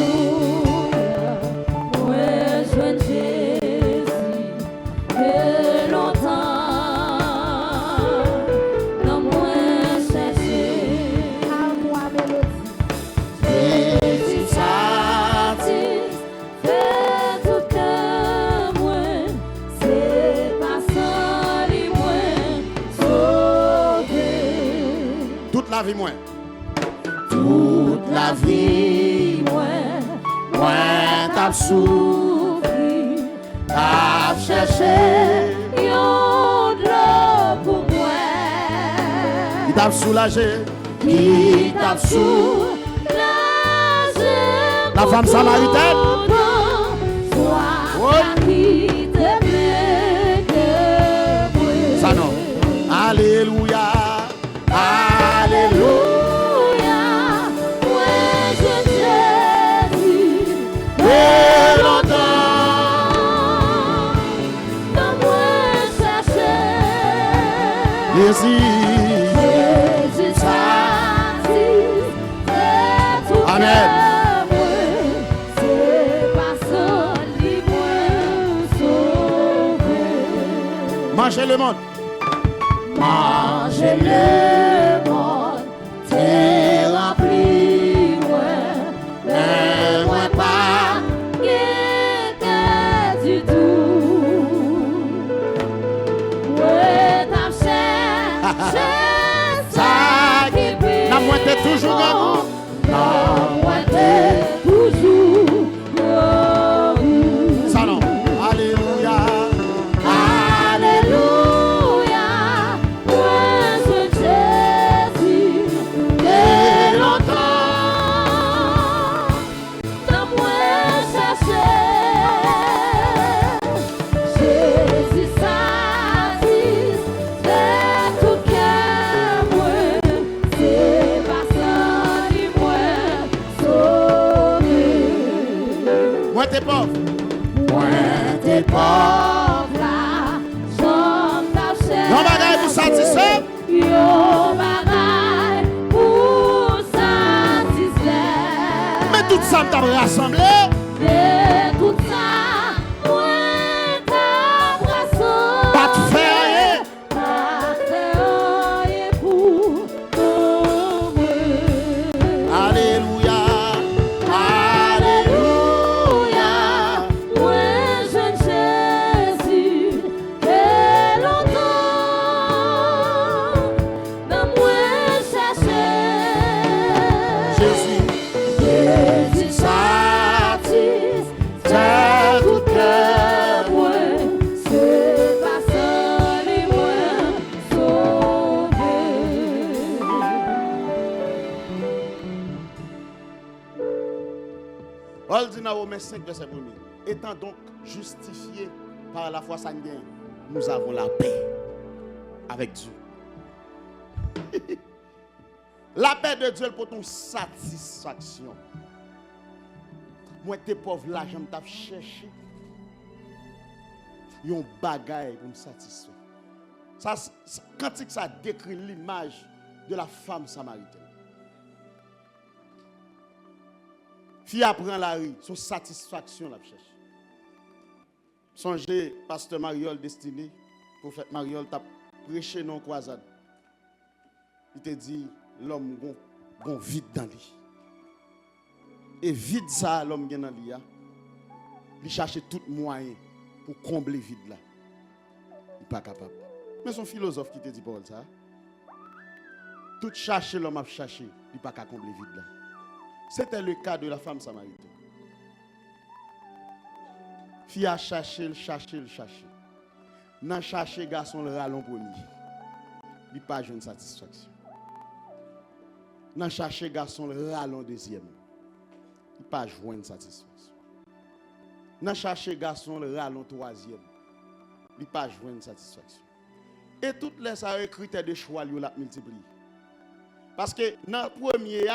Moi, je Jésus, et longtemps, dans moi chercher. À moi, mélodie. Jésus satisfait tout cœur, moi, c'est pas seul, moi, sauvé. Toute la vie, moi. Toute la vie, moi t'as souffri, t'as cherché, yon de l'eau pour moi. Il t'a soulagé. Qui t'a soulagé. La femme samaritaine. Soit qui te plaît que moi. Ça non. Alléluia, alléluia. Et longtemps, dans moi chercher. Jésus satisfait tout Amen. cœur, c'est pas seul, moi sauvé. Mangez le monde. Mangez le monde, t'es rempli, mais moi pas guetté du tout. Ouais, t'as cherché ça qui brille. La moitié toujours grand. La moitié toujours grand. Ça non. Alléluia. Alléluia, moi je Jésus, et longtemps, dans moi chercher. Jésus satisfait tout cœur, moi, c'est pas seul, moi sauvé. Moi t'es pauvre. Moi t'es pauvre là, j'en t'achète. Non bagaille pour satisfaire. Yo bagaille pour satisfaire. Mais tout ça t'a rassemblé. Et tout ça, moi t'as rassemblé. Pas de faire rien. Pas faire rien pour moi. Alléluia. Alléluia, moi jeune Jésus, et longtemps, dans moi chercher. Jésus. Jésus satisfait On dit dans Romains 5, verset 1. Étant donc justifiés par la foi sanguine, nous avons la paix avec Dieu. La paix de Dieu pour ton satisfaction. Moi, t'es pauvre là, j'aime t'as cherché. Yon bagaille pour me satisfaire. Ça, quand ça décrit l'image de la femme samaritaine. Fille apprend la rue, son satisfaction la cherche. Songez, pasteur Mariol destiné, prophète Mariol t'a prêché non croisade. Il te dit l'homme gon vide dans lui. Et vide ça l'homme gen dans lui, il cherche tout moyen pour combler vide là. Il n'est pas capable. Mais son philosophe qui te dit Paul ça. Tout chercher l'homme a cherché, il n'est pas capable de combler vide là. C'était le cas de la femme samaritaine. Fille a cherché. Nan chercher garçon le rallon premier. Il pas de satisfaction. Nan chercher garçon le rallon deuxième. Il pas de satisfaction. Nan chercher garçon le rallon troisième. Il pas de satisfaction. Et toutes les critères de choix lui l'a multiplié. Parce que dans le premier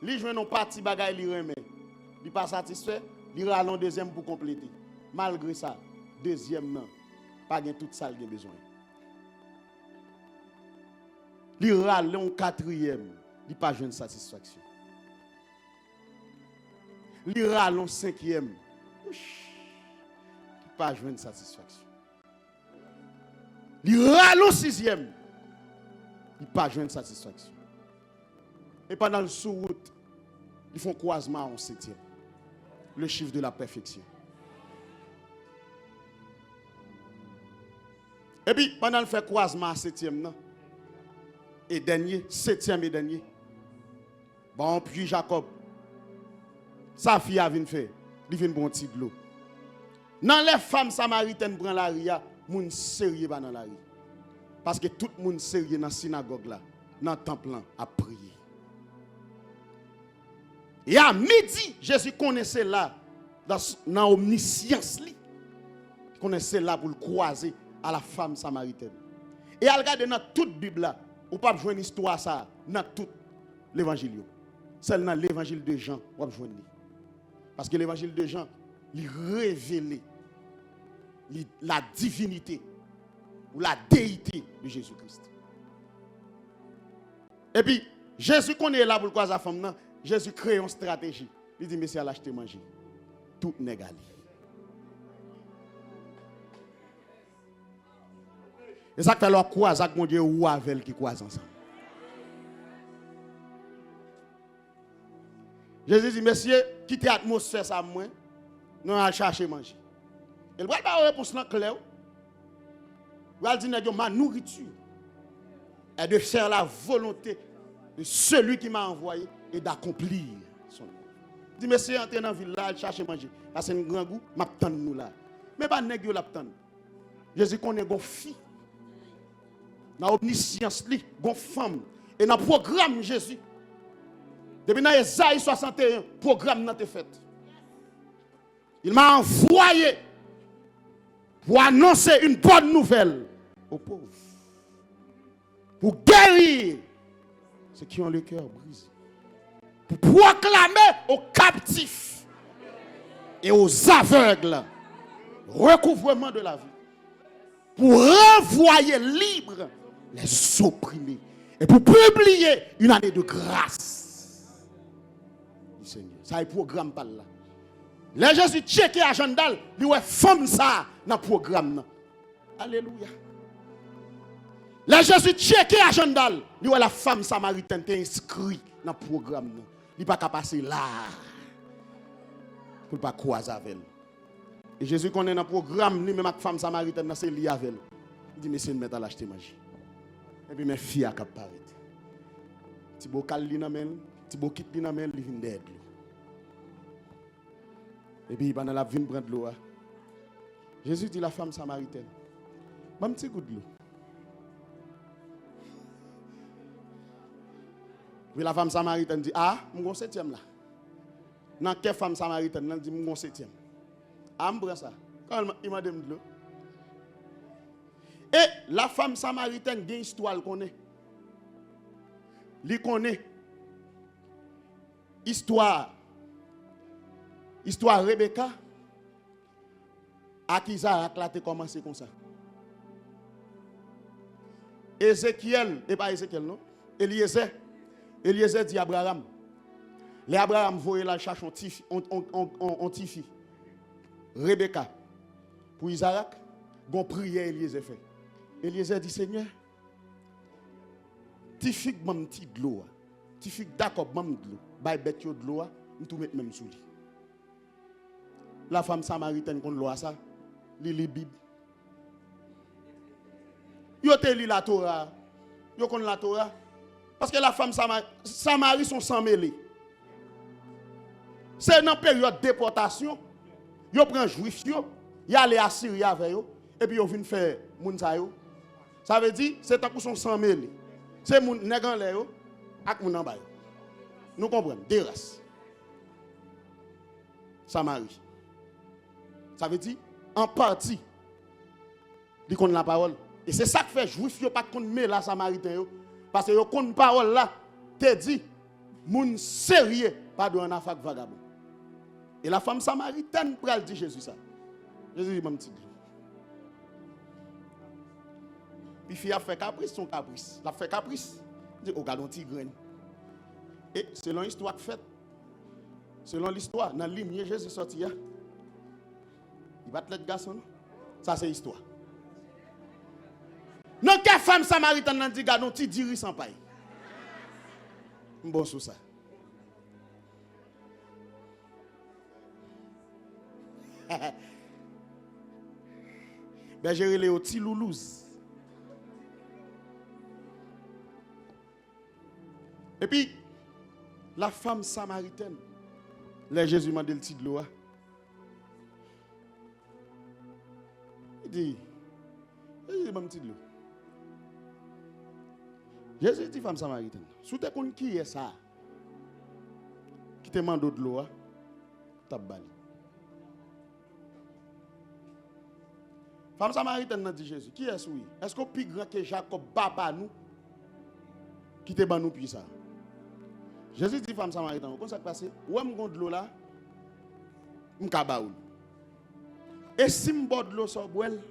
li jwen non parti bagay li remet. Li pas satisfait, li ralon deuxième pour compléter. Malgré ça, deuxième non, pas gen tout ça li besoin. Li ralon quatrième, li pas joine satisfaction. Li ralon cinquième, li pas joine satisfaction. Li ralon sixième, li pas joine satisfaction. Et pendant le sous-route, ils font croisement en septième. Le chiffre de la perfection. Et puis, pendant le fait croisement en septième, non? Et dernier, septième et dernier. Bon, puis Jacob, sa fille a venu faire, il vient bon petit de l'eau. Dans les femmes samaritaines prennent la ria, moun sérieux dans la ria. Parce que tout le monde sérieux dans la synagogue là, dans le temple là, a prié. Et à midi, Jésus connaissait là, dans l'omniscience, il connaissait là pour le croiser à la femme samaritaine. Et à regarder dans toute la Bible là, ou pas jouer une histoire ça, dans tout l'évangile. Celle dans l'évangile de Jean, ou pas jouer. Parce que l'évangile de Jean, il révèle la divinité ou la déité de Jésus-Christ. Et puis, Jésus connaît là pour le croiser à la femme là. Jésus crée une stratégie. Il dit, monsieur, l'acheter manger. Tout n'est égal. Et ça fait leur croise avec mon Dieu ou avec qui croisent ensemble. Jésus dit, monsieur, quittez l'atmosphère ça moi. Nous allons chercher manger. Il va pas réponse claire. Il va dire, ma nourriture est de faire la volonté de celui qui m'a envoyé et d'accomplir son œuvre. Il dit, monsieur, entrez dans la ville là, chercher manger. Parce que c'est un grand goût, m'attend nous là. Mais pas nèg yo l'attend. Jésus connaît gon fille. Dans omniscience li, gon femme et dans programme Jésus. Depuis dans Esaïe 61, programme n'a été fait. Il m'a envoyé pour annoncer une bonne nouvelle aux pauvres. Pour guérir ceux qui ont le cœur brisé. Pour proclamer aux captifs et aux aveugles recouvrement de la vie. Pour renvoyer libre les opprimés. Et pour publier une année de grâce. Du Seigneur. Ça est programme par là. Les Jésus checké à Jandal, il y a femme ça dans le programme. Alléluia. Les Jésus checké à Jandal, il y a la femme samaritaine qui est inscrite dans le programme. Il n'est pas capable de passer là. Pour ne pas croiser avec elle. Et Jésus connaît dans le programme, lui-même avec la femme samaritaine, c'est lié avec elle. Il dit, monsieur, mettre à l'acheter manger. Et puis mes filles à cap paraître. Ti bocal li nan men, ti bokit li nan men, li vinn d'aide. Et puis pendant la vinn prendre l'eau. Jésus dit la femme samaritaine, "Mam petit goût de l'eau." Puis la femme samaritaine dit, "Ah, mon septième là." Dans quelle femme samaritaine, elle dit, mon septième. Ah, je prends ça. Quand il m'a demandé de l'eau. Et la femme samaritaine, il y a une histoire qu'on est. Il connaît. Histoire Rebecca. À qui Isaac a commencé comme ça. Ézéchiel, et pas Ézéchiel, non? Eliezer dit à Abraham. Les Abraham voyaient la chercher en tifi. Rebecca. Pour Isaac, gon prière Eliezer fait. Eliezer dit Seigneur, tifi mam ti de l'eau. Tifi Jacob mam de l'eau. Bay bête yo de l'eau, on tout mettre même sous lui. La femme samaritaine qu'on l'eau ça, li Bible. Yo te li la Torah. Yo kon la Torah. Parce que la femme Samarie sont sans mêlés. C'est dans période de déportation. Yo prend juif yo, y aller à Syrie avec yo et puis yo vinn faire moun sa yo. Ça veut dire c'est tant que sont sans mêlés. C'est moun nèg en l'air yo ak moun en bas yo. Nous comprenons deux races. Samarie. Ça veut dire en partie ils connaissent la parole. Et c'est ça qui fait juif yo pas connaître la samaritain yo parce que yo connaissent parole là te dit moun sérieux pas de un affaire vagabond. Et la femme samaritaine pral dit Jésus ça. Jésus dit mon petit. Puis fille a fait caprice son caprice. La fait caprice. Dit oh gardon petit graine. Et selon l'histoire faite selon l'histoire dans l'hymne Jésus sorti là. Il va te le garçon. Ça c'est histoire. Non, quelle femme samaritaine n'a dit gardon ti diri sans paille. Bon sous ça. Ben j'ai relé au ti loulouse. Et puis la femme samaritaine, là Jésus m'a dit le ti de l'eau. Il dit mon petit de l'eau. Jésus dit femme samaritaine, sous te kon qui est ça? Qui te demande de l'eau, t'as bali. Femme samaritaine n'a dit Jésus, qui est-ce oui? Est-ce qu'on plus grand que Jacob papa nous qui te ban nous puis ça? Jésus dit femme samaritaine, comment ça passe? Ou m'gon de l'eau là? M'ka baoul. Et si m'boit de l'eau sur boel?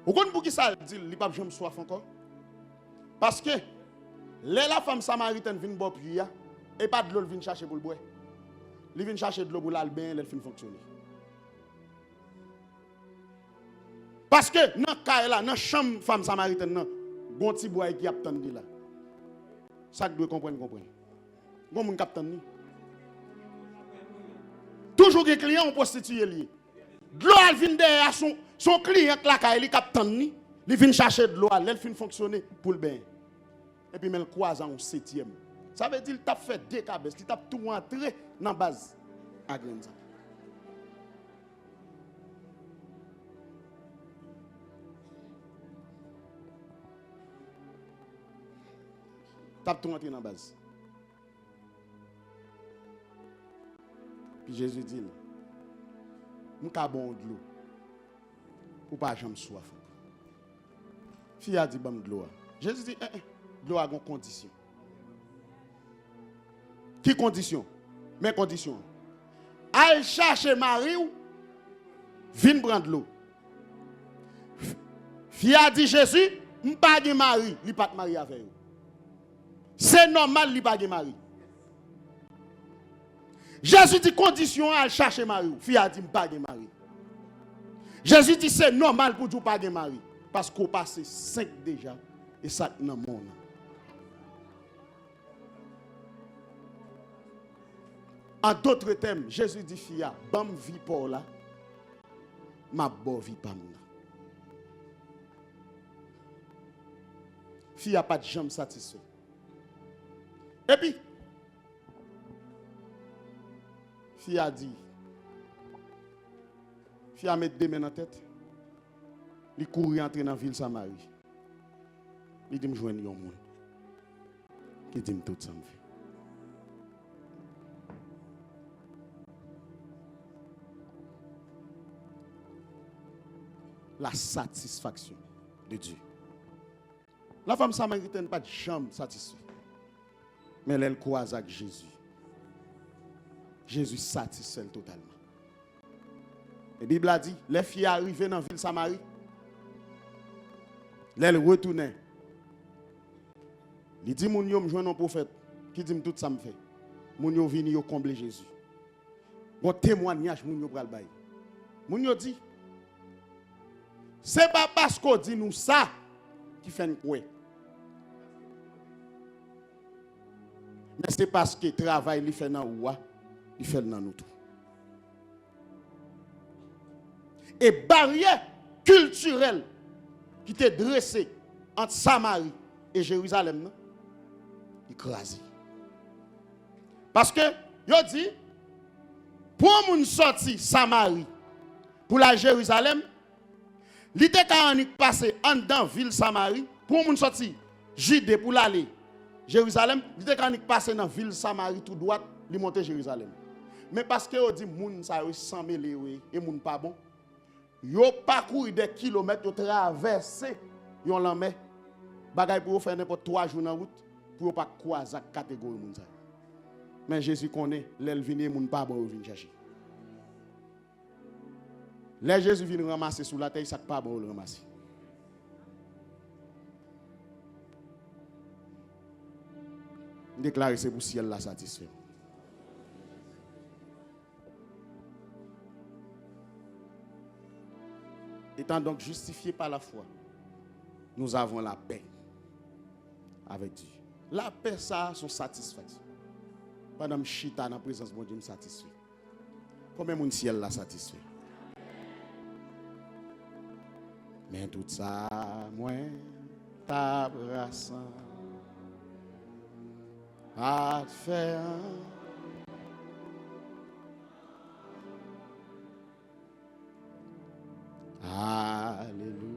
Ou kon pour qui ça dit li pa jamais soif encore? Parce que la femme samaritaine vient boire puis et pas de l'eau vient chercher pour le boire. Il vient chercher de l'eau pour l'albin, elle fin fonctionner. Parce que dans cas là, dans chambre femme samaritaine nan, bon petit bois qui a attendu là. Ça doit comprendre. Bon mon capitaine ni. Toujours des clients ont prostitué lié. De l'eau elle vient derrière son client là il capitaine ni, il vient chercher de l'eau, elle fin fonctionner pour le bain. Et puis elle croise en septième. Ça veut dire qu'il t'a fait deux cabesses, il t'a tout rentré dans la base à Grenza. T'a tout rentré dans la base. Puis Jésus dit, nous avons bon de l'eau pour pas jamais soif. Fille a dit bon de l'eau. Jésus dit, de l'eau a une condition. Qui condition? Mes conditions. Allez chercher Marie ou viens prendre l'eau. Fille a dit Jésus, je pas de Marie, il pas de Marie avec vous. C'est normal, il pas de Marie. Jésus dit condition à chercher Marie. Fille a dit pas de Marie. Jésus dit c'est normal pour vous pas de Marie parce qu'on passe 5 déjà et ça dans le monde. En d'autres termes, Jésus dit fia, bam vie pour là, ma bo vie pas moi. Fia pas de jambe satisfait. Et puis fia dit fia met deux mains dans la tête. Il courir entrer dans la ville Samarie. Il dit me joindre un monde. Qui dit tout ça me fait. La satisfaction de Dieu. La femme samaritaine pas de chambre satisfaite. Mais elle croise avec Jésus. Jésus satisfait totalement. La Bible a dit, les filles arrivées dans la ville de Samarie, elles retournaient. Il dit, mon yo me joint un prophète, qui dit tout ça me fait. Mon yo vini yo combler Jésus. Bon témoignage, mon yo pral bay. Mon yo dit, c'est pas parce qu'on dit nous ça qui fait quoi. Mais c'est parce que le travail il fait dans ouah, il fait dans nous tout. Et barrière culturelle qui était dressée entre Samarie et Jérusalem, écrasée. Parce que, yo dit, pour moun sorti Samarie, pour la Jérusalem, il était quand on passé en dans ville Samarie, pour moun sorti Judée pour l'aller Jérusalem, il était quand on passé dans ville Samarie tout droit, il monter Jérusalem. Mais parce que on dit moun ça sans mêler et moun pas bon. Yo parcouru des kilomètres, yo traversé yon l'amé. Bagay pour faire n'importe 3 jours en route pour pas croiser catégorie moun ça. Mais Jésus connaît, l'el vini moun pas bon vinn chercher. Les Jésus vient ramasser sous la terre, ça pas bon le ramasser. Déclarer c'est pour ciel la satisfait. Étant donc justifiés par la foi, nous avons la paix avec Dieu. La paix, ça, son satisfaction. Pendant que je suis dans la présence de Dieu, me satisfait. Combien mon ciel la satisfait? Mais tout ça, moi, t'abrassant, à te faire. Alléluia.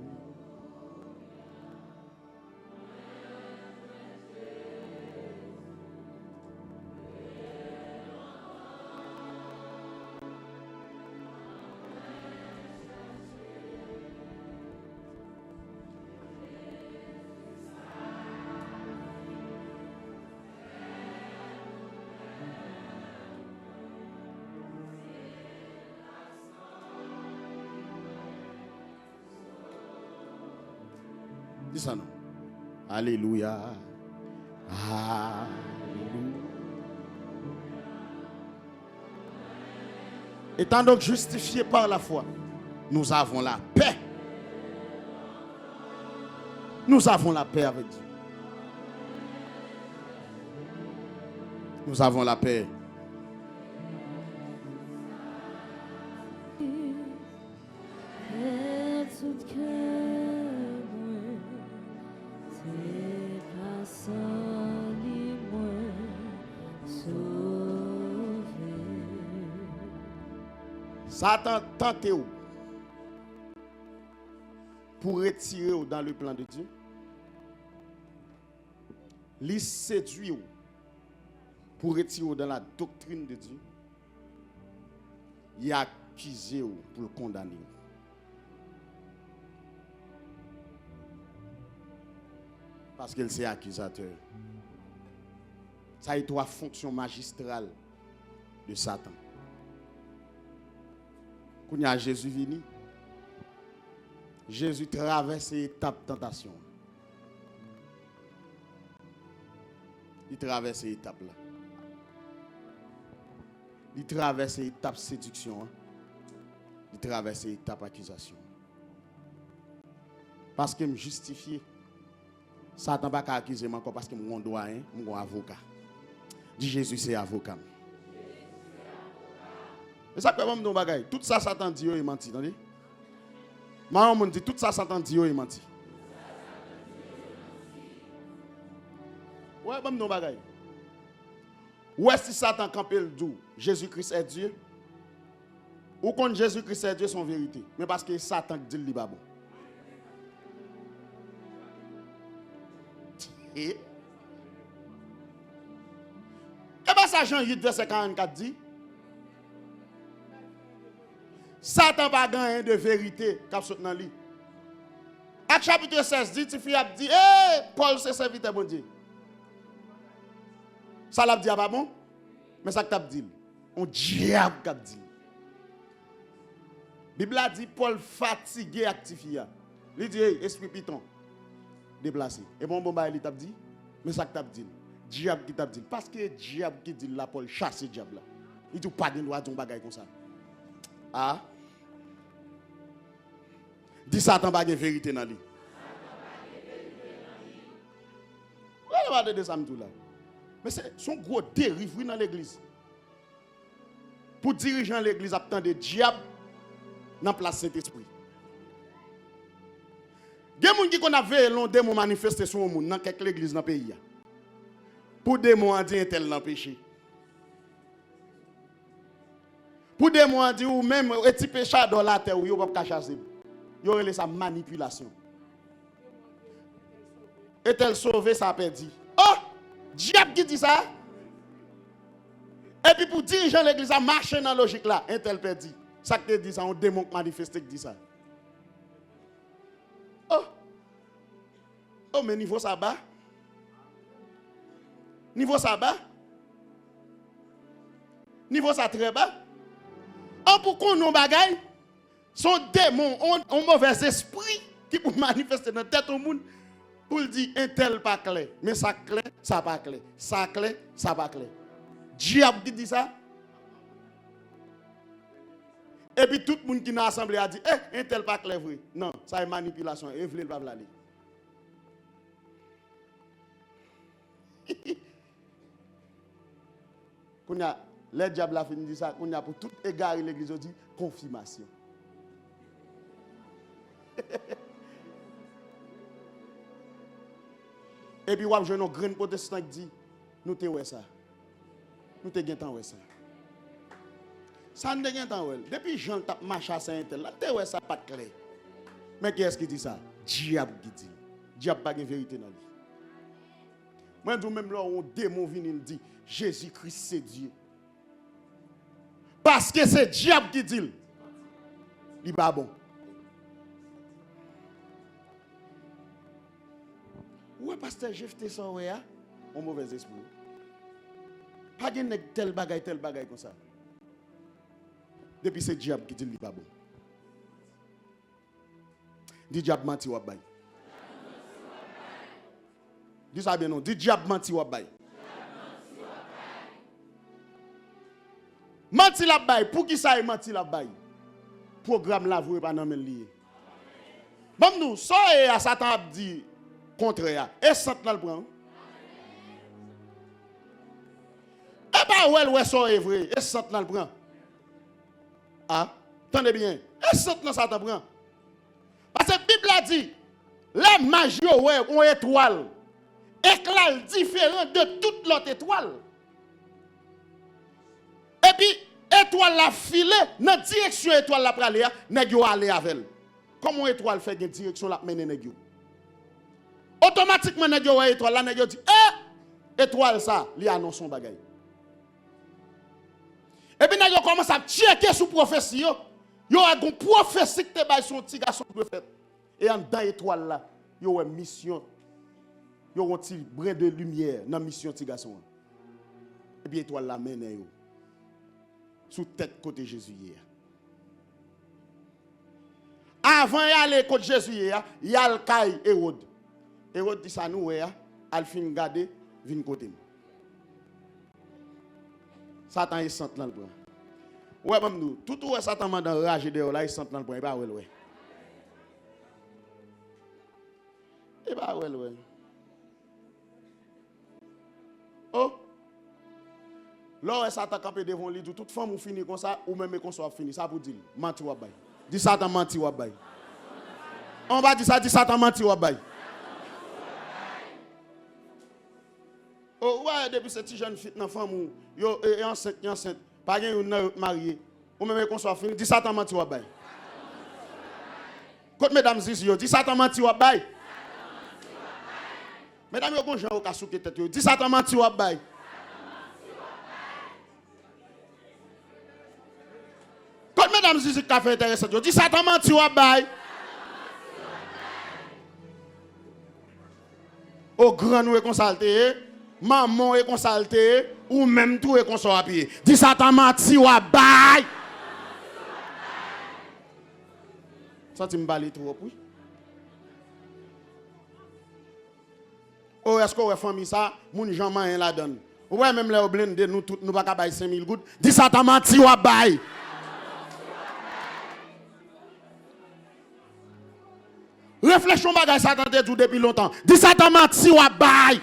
Dis ça non. Alléluia. Alléluia. Étant donc justifiés par la foi, nous avons la paix. Nous avons la paix avec Dieu. Nous avons la paix. Satan tente pour retirer dans le plan de Dieu. Il séduit pour retirer dans la doctrine de Dieu. Il accuse pour le condamner. Parce qu'il est accusateur. Ça est la fonction magistrale de Satan. Quand il y a Jésus venu, Jésus traverse l'étape de tentation. Il traverse l'étape là. Il traverse l'étape séduction. Il traverse l'étape accusation. Parce que me justifié. Satan va pas accuser moi encore parce que mon doyen, mon avocat. Dit Jésus c'est avocat. Et ça peut pas me dire bagaille. Tout ça Satan dit il menti, attendez. Maman dit tout ça Satan dit il menti. Ouais, pas me dire bagaille. Ouais si Satan campé le dou, Jésus-Christ est Dieu. Ou quand Jésus-Christ est Dieu son vérité, mais parce que Satan dit le bon. ça Jean 8 verset 44 dit? Satan pas gagné de vérité cap saute dans lui. Acte chapitre 16 dit, ti fi a dit, Paul c'est serviteur bon Dieu. Ça l'a dit pas bon? Mais ça que t'a dit. On diable qu'a dit. Bible a dit Paul fatigué actifié. Il dit esprit piton déplacé. Et bon bah il t'a dit mais ça que t'a dit. Diable qui t'a dit parce que diable qui dit là Paul chasser diable là. Il dit pas de loi ton bagaille comme ça. Ah. Dis Satan pas de vérité dans lui. On va de ça tout là. Mais c'est son gros dérive dans l'église. Pour diriger l'église attend des diables dans la place Saint-Esprit. Il y a des gens qui ont vu long démon manifester sur le monde dans quelques églises dans le pays. Pour des mots dire un tel dans le péché. Pour des mots dire ou même un petit péché dans la terre où il ne peut pas chasser. Il y aurait sa manipulation. Est-elle sauvée, ça a perdu. Oh! Diable qui dit ça? Et puis pour diriger l'église à marcher dans la logique là, un tel perdu. Ça que dit ça, un démon manifesté qui dit ça. Oh! Oh, mais niveau ça bas? Niveau ça bas? Niveau ça très bas? Oh, pour qu'on nous bagaille? Son démon, un mauvais esprit qui peut manifester dans la tête au monde pour dire un tel pas clair. Mais ça clair, ça pas clair. Ça clair, ça pas clair. Diable qui dit ça? Et puis tout le monde qui est dans l'assemblée a dit, un tel pas clair vrai. Non, ça est manipulation. Et vous ne pas aller. Quand le diable a fini de dire ça, qu'on a pour tout égarer l'église, on dit confirmation. Et puis, je nos grands protestants qui dit, nous te ouais ça. Nous te gain temps ouais ça. Ça ne gain temps ouais. Depuis Jean tape marche à Saint-Tel, là te ouais ça pas clair. Mais qui est-ce qui dit ça? Diable qui dit. Diable pas de vérité dans lui. Moi je même là un démon vient il dit Jésus-Christ c'est Dieu. Parce que c'est diable qui dit. Il pas bon. Ouais, pasteur, j'ai fait ça, ouais, un mauvais esprit. Pas de tel bagaille comme ça. Depuis c'est diable qui dit qu'il pas bon. Dis diable menti ou bail. Dis ça bien non, dis diable menti ou bail. Menti la bail, pour qui ça est menti la bail? Programme la vous pas dans men lié. Bon nous, ça et à Satan a dit contraire. Et Satan le prend. Eh bien, ouais, ça est vrai. Et Satan le prend. Ah, attendez bien. Et Satan ça te prend. Parce que la Bible a dit, la magie, ouais, ont étoile. Éclat différent de toute l'autre étoile. Et puis, étoile la filée, dans la direction étoile la pralé, nèg yo aller avec elle. Comment étoile fait une direction la mener nèg yo? Automatiquement nèg yo étoile là nèg yo dit étoile ça, li annonce son bagay. Et puis nèg yo commence à checker sous prophétie yo. Yo a gon prophétie que te bay son petit garçon prophète. Et en dans étoile là, yo a mission. Yo un petit brin de lumière dans mission petit garçon. Et puis étoile la mène yo. Sous tête côté Jésus hier. Avant d'aller côté Jésus hier, il y a le caille Hérode. Hérode dit ça nous hier, al fin garder vinn côté. Satan est sent dans le bras. Ouais même nous, tout où Satan m'a enragé de là, il sent dans le bras, pas ouais. Et pas ouais. Oh. Là, Satan campé devant lui, toute femme ou fini comme ça, ou même qu'on soit fini, ça pour dire, menti ou bay. Dis Satan menti ou bay. On va dire ça, dis Satan menti ou bay. Oh ouais, depuis cette jeune fille, une femme yo enceinte, pas une mariée, ou même qu'on soit fini, dis Satan menti ou bay. Quand mesdames ici, dis Satan menti ou bay. Mesdames, yo bon gens au ka souke tête yo, dis Satan menti ou bay. madame Zizi qui a fait intéressant. Dis Satan menti ou bail. Au grand nous est consulté, maman est consulté, ou même tout est consolé à pied. Dis Satan menti ou bail. Ça tu me balles trop, oui. Oh, est-ce qu'on a famille ça, mon Jean Mahin la donne. Ouais, même les blindés, nous tous, nous pas qu'à bailler 5000 gouttes. Dis ça t'a menti ou bail. Réfléchons bagay ça t'a dit depuis longtemps. Dis ça t'a menti ou bail.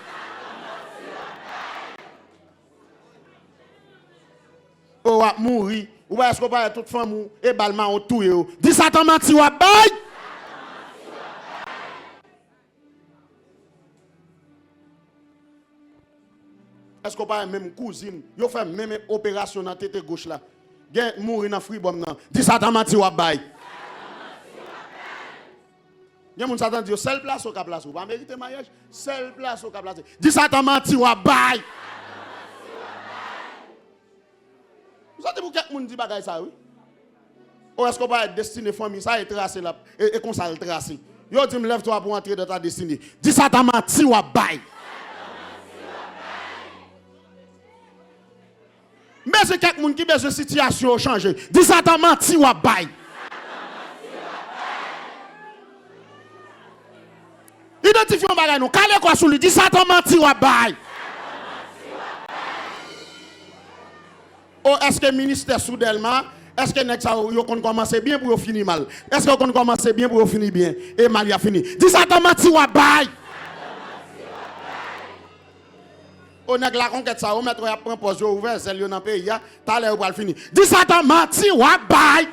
Oh, va mourir. Ou est-ce qu'on va toute femme et balma au tout yo. Dis ça t'a menti ou bail. Est-ce qu'on parle même cousine, yo fait même opération dans tête gauche là. Gen mourir dans fribom nan. Dis ça t'a menti ou bail. Gen moun satan dit seule place au cap place ou pas mériter mariage, seule place au cap place. Dis ça t'a menti ou bail. Vous savez pour quelqu'un moun dit bagay ça oui. Ou est-ce qu'on parle destiné famille ça est tracé là et comme ça le tracé. Yo dit me lève toi pour entrer dans ta destinée. Dis ça t'a menti ou bail. Mais c'est quelqu'un qui a besoin de situation changer. Dis ça t'a menti ou bail. Identifions bagay nous. Calé quoi sur lui. Dis ça t'a menti ou bail. Oh, est-ce que le ministère soudainement, est-ce que vous commencez bien pour finir mal? Est-ce que vous commencez bien pour finir bien? Et mal y a fini. Dis ça t'a menti ou bail. On a la conquête ça, on met un propos ouvert, c'est le dans le pays, t'as l'air pour le finir. Dis ça t'a menti ou bail.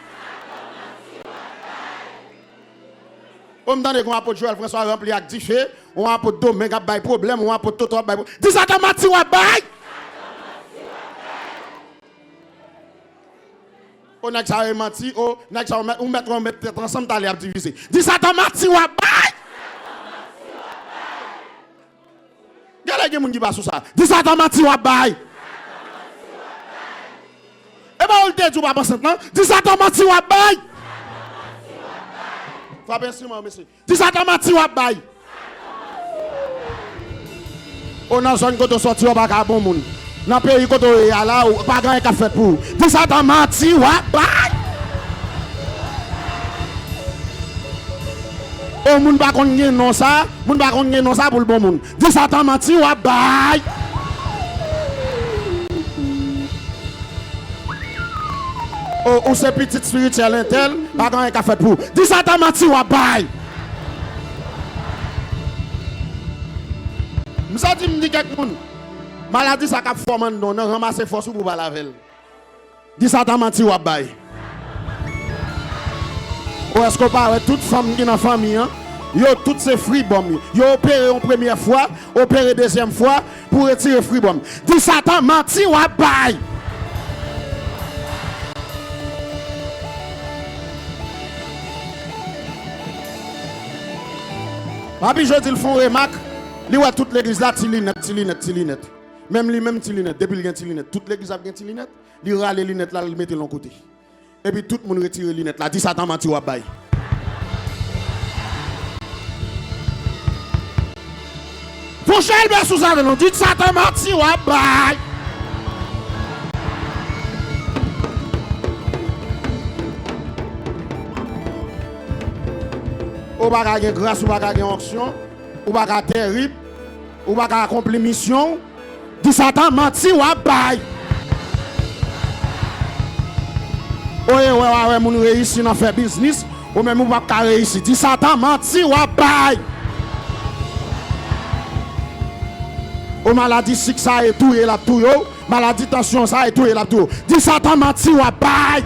On me donne qu'on a pour Joël François rempli avec 10 faits, on a pour Domingue qui a problème, on a pour Toto bail. Dis ça t'a menti ou bail. On a que ça menti, on a que ça on mettre ensemble t'as l'air diviser. Dis ça t'a menti ou bail. Regardez les gens qui passent sur ça. Dis ça t'a menti ou bail. Et bien on te dit pas penser maintenant. Dis ça t'a menti ou bail. Frappe instrument monsieur. Dis ça t'a menti ou bail. On a zone côté sorti on pas bon monde. Dans pays côté là pas grand qui fait pour. Dis ça t'a menti ou bail. Oh, moun ba kon gen non ça, moun ba kon gen non ça pour le bon moun. Dis ça t'a menti ou bail. Oh, ou c'est petit spirituel intel, pas grand qui fait pour. Dis ça t'a menti ou bail. M'sa dit me dit quelque moun. Maladie ça cap forme non, ramasser force pour pas laver. Dis ça t'a menti ou bail. Ou est-ce qu'on parle toute femme qui est dans la famille, hein? Yo toutes ces fribom. Yo opéré une première fois, opéré deuxième fois pour retirer fribom. Dis ça t'a menti ou bail. Papi je dis le font remarque, li ouais toute l'église là tilinette. Même lui même tilinette, depuis il y a tilinette, toute l'église a bien tilinette, li rale les lunettes là, il mette l'on côté. Et puis tout le monde retire les lunettes là, dis ça t'a menti ou bail. Prochain ben sous ça nous dit ça t'a menti ou bail. Ou pas gagner grâce ou pas gagner onction, ou pas gagner terrible, ou pas gagner accomplir mission, dis ça t'a menti ou bail. Ouais, moun réussi dans faire business, ou même ou pas réussir. Dis ça t'a menti ou bail. Ou maladie sick ça et tout et la tout yo, maladie tension ça et tout et la tout. Dis ça t'a menti ou bail.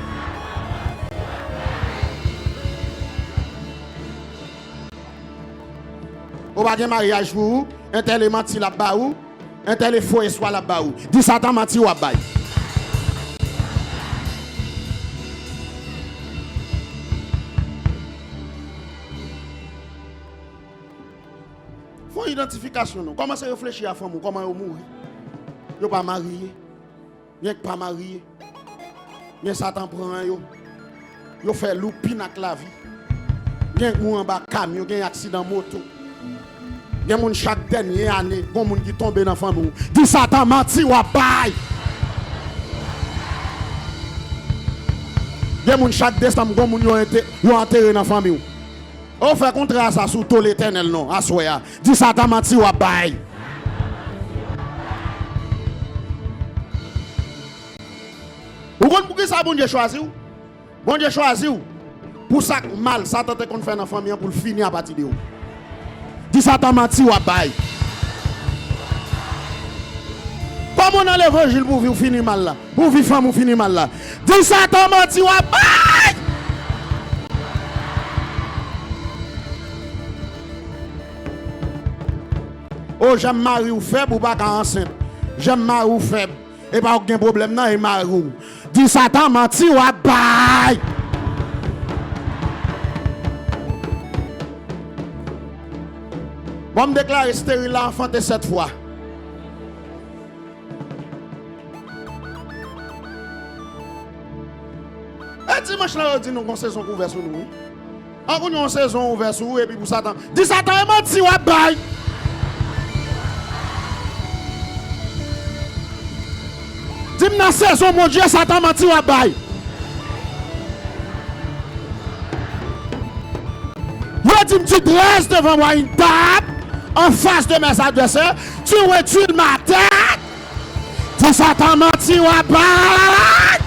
Ou pas de mariage pour vous, un tel est menti là-bas ou, un tel est faux et soit là-bas ou. Dis ça t'a menti ou bail. Faut identification non. Comment c'est réfléchir à femme comment vous mourir. Yo pas marié. Bien que pas marié. Bien Satan prend yo. Yo fait loupin avec la vie. Gen moun en bas camion, gen accident moto. Gen moun chaque dernière année, gon moun qui tombe dans famille. Dis Satan menti ou bail. Gen moun chaque décembre, gon moun yo enterré dans famille. On fait contrat ça sous tout l'éternel non, assoya. Dis Satan menti ou bail. Vous comprenez pourquoi ça bon Dieu choisi ou? Bon Dieu choisi ou? Pour ça mal, Satan te qu'on fait dans famille pour finir à partir de où? Dis Satan menti ou bail. Comment dans l'évangile pour vivre finir mal là? Pour vivre femme ou finir mal là? Dis Satan menti ou bail. Oh, j'aime mari ou faible ou pas enceinte. J'aime mari ou faible. Et pas aucun problème non, et mari ou. Dis Satan menti ou bail. Bon, me déclarer stérile l'enfant de cette fois. Et dimanche là, on dit nous qu'on saison ouverte sur nous. On a une saison ouverte sur nous et puis pour Satan. Dis Satan est menti ou bail. Dis-moi dans la saison, mon Dieu, Satan menti ou bail. Yo dis tu dresses devant moi une table en face de mes adversaires. Tu retules ma tête. Dis Satan menti ou bail.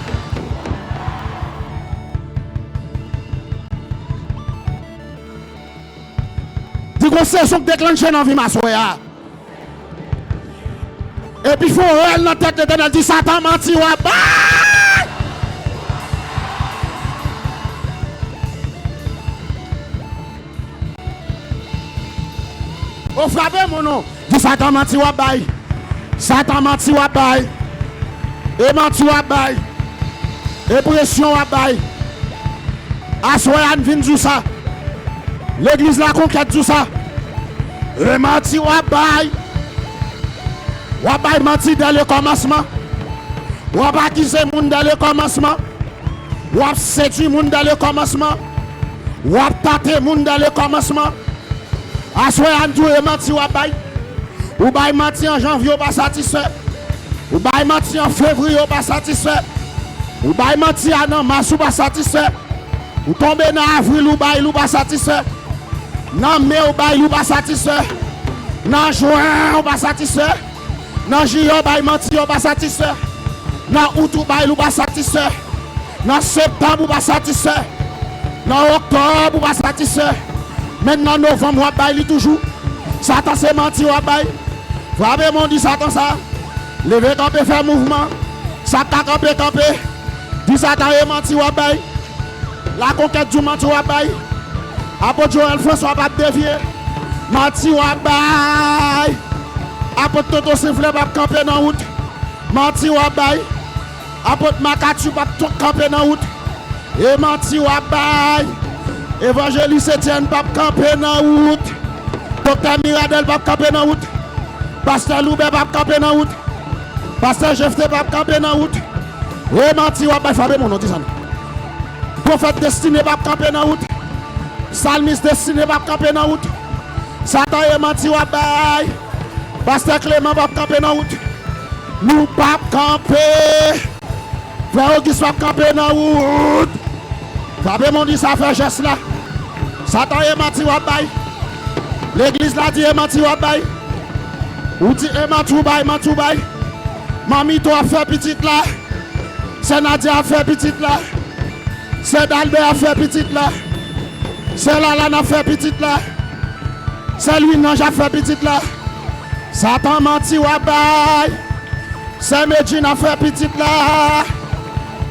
Dis qu'on saison déclenchée dans la vie ma soeur. Et puis il faut elle dans la tête de l'éternel. Dis Satan menti ou bail. On frappe mon nom. Dis Satan menti ou bail. Satan menti ou bail. Et menti ou bail. Et pression ou bail. Assoyan vin tout ça. L'église la conquête tout ça. Et menti ou bail. Ou bail menti dans le commencement. Ou pas accuser moun dans le commencement. Ou séduire moun dans le commencement. Ou tâter moun dans le commencement. Assoyan tout et menti ou bail. Ou bail menti en janvier ou pas satisfait. Ou bail menti en février ou pas satisfait. Ou bail menti en mars ou pas satisfait. Ou tomber dans avril ou bail ou pas satisfait. Dans mai ou bail ou pas satisfait. Dans juin ou pas satisfait. Dans juillet ou bail menti ou pas satisfait. Dans août ou bail ou pas satisfait. Dans septembre ou pas satisfait. Dans octobre ou pas satisfait. Maintenant novembre ou bail toujours. Satan c'est menti ou bail. Frappez mon dit Satan ça. Levez camper faire mouvement. Satan camper. Dit Satan est menti ou bail. La conquête du menti ou bail. Apôtre Joël François pas dévier. Menti ou bail. Apôtre Toto Sifflet pas camper dans route. Menti ou bail. Apôtre Makatu pas camper dans route. Et menti ou bail. Évangéliste Etienne pas camper dans route. Docteur Miradel pas camper dans route. Pasteur Loubet pas camper dans route. Pasteur Jefté pas camper dans route. Et menti ou bail Fabé mon nom dit ça. Prophète Destiné pas camper dans route. Salmiste Destiné pas camper dans route. Satan est menti ou bail. Pasteur Clément pas camper dans route. Nous pas camper. Frère Auguste pas camper dans route. Fabé mon dit ça fait geste là. Satan est menti ou bail. L'église là dit est menti ou bail. Ou dit est menti ou bail. Mamie toi fait petite là. C'est Nadia a fait petite là. C'est Dalbert a fait petite là. C'est Lalana a fait petite là. C'est lui non j'ai fait petite là. Satan menti ou bail. C'est Medjine a fait petite là.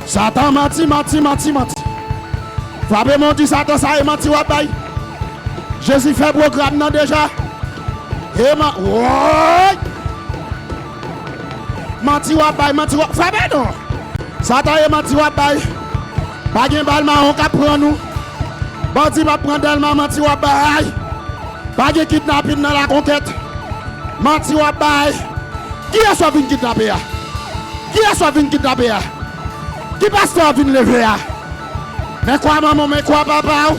Satan menti. Fabé mon dit Satan ça est menti ou bail. Jésus fait programme non déjà. Et menti ou bail. Fabé non. Satan est menti ou bail. Pas de balle marron qui prend nous. Bandi va prendre d'elle menti ou bail. Pas de kidnapping dans la conquête. Menti ou bail. Qui est-ce qui vient kidnapper? Qui est-ce qui vient kidnapper? Qui pasteur vient lever? Mais quoi maman, mais quoi papa?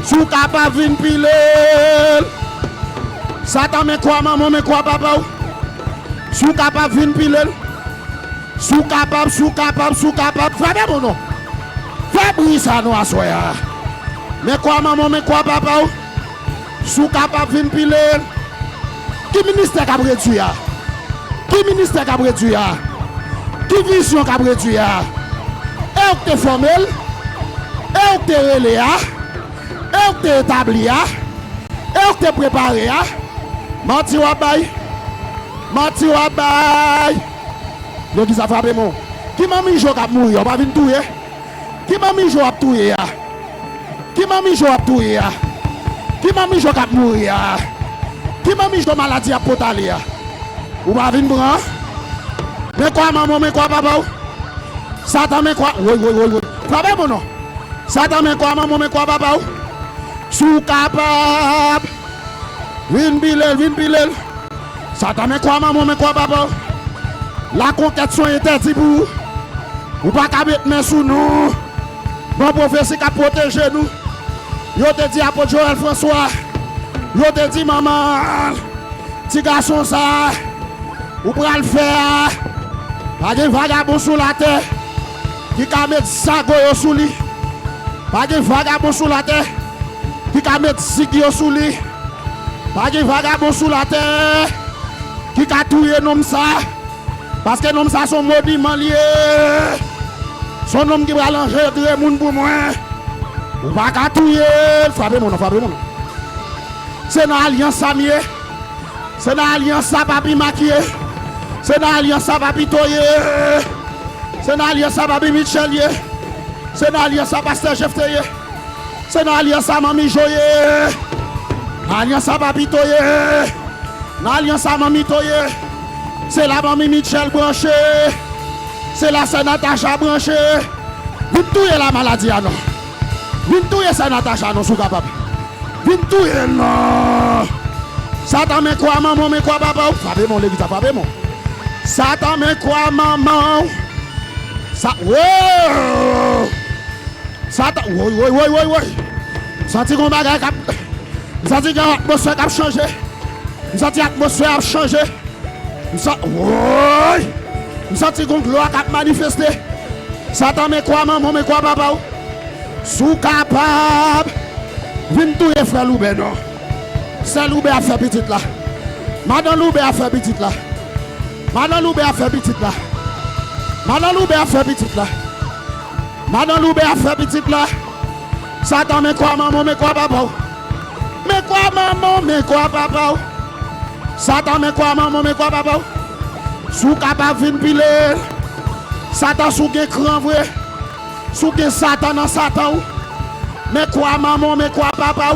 Sou capable vin pile. Satan, mais quoi maman, mais quoi papa? Sou capable vin pile. Sou capable. Fabien mon nom. Fabien ça nous a soya. Mais quoi maman, mais quoi papa? Sou capable vin pile. Qui ministère qu'a réduit? Qui ministère qu'a réduit? Qui vision qu'a réduit? Et que t'es formel? Et que t'es relé? Et que t'es établi? Et que t'es préparé? Menti wabay. Menti wabay. Le qui ça frappe mon. Qui m'a mis jour à mourir? On va venir touyer. Qui m'a mis jour à touyer? Qui m'a mis jour à touyer? Qui m'a mis jour à mourir? Qui m'a mis jour maladie à potaler? Ou va venir prendre? Mais quoi maman, mais quoi papa? Satan mais quoi? Oui. Frappe mon nom. Satan mais quoi maman, mais quoi papa? Sou capable. Vin bilel. Satan mais quoi maman, mais quoi papa? La conquête sont interdite pour vous. Ou pas qu'à mettre main sous nous. Bon prophétie qui a protégé nous. Yo te dit apôtre Joël François. Yo te dit maman. Petit garçon ça. Ou pour le faire. Pas de vagabond sous la terre. Qui a mettre sago sous lui. Pas de vagabond sous la terre. Qui a mettre zigio sous lui. Pas de vagabond sous la terre. Qui a tué nom ça. Parce que nom ça son monument lié. Son nom qui va l'enlever de moun pour moi. Ou pas qu'à tuer. Frappez mon nom. C'est dans l'alliance Samier. C'est dans l'alliance Papi Maquillé. C'est dans l'alliance Papi Toye. C'est dans l'alliance Papi Michelier. C'est dans l'alliance Pasteur Jefteye. C'est dans l'alliance Mami Joye. L'alliance Papi Toye. L'alliance Mami Toye. C'est la Mami Michel branché. C'est la sœur Natacha branché. Vous touillez la maladie à nous. Vous touillez ça Natacha à nous sous capable. Vous touillez non. Satan mais quoi maman, mais quoi papa? Frappez mon l'église, frappez mon. Satan mais quoi maman? Satan, oui. Senti qu'on bagage cap. Senti que l'atmosphère a changé. Senti l'atmosphère a changé. Oui. Senti qu'on gloire a manifesté. Satan mais quoi maman, mais quoi papa? Sous capable. Vin tout et frère Loubé non. C'est Loubé a fait petite là. Madame Loubé a fait petite là. Madame Loubé a fait petite là. Madame Loubé a fait petite là. Madame Loubé a fait petite là. Satan mais quoi maman, mais quoi papa? Mais quoi maman, mais quoi papa? Satan mais quoi maman, mais quoi papa? Sous capable vin piler. Satan sous gen cran vrai. Sous gen Satan dans Satan. Mais quoi maman, mais quoi papa?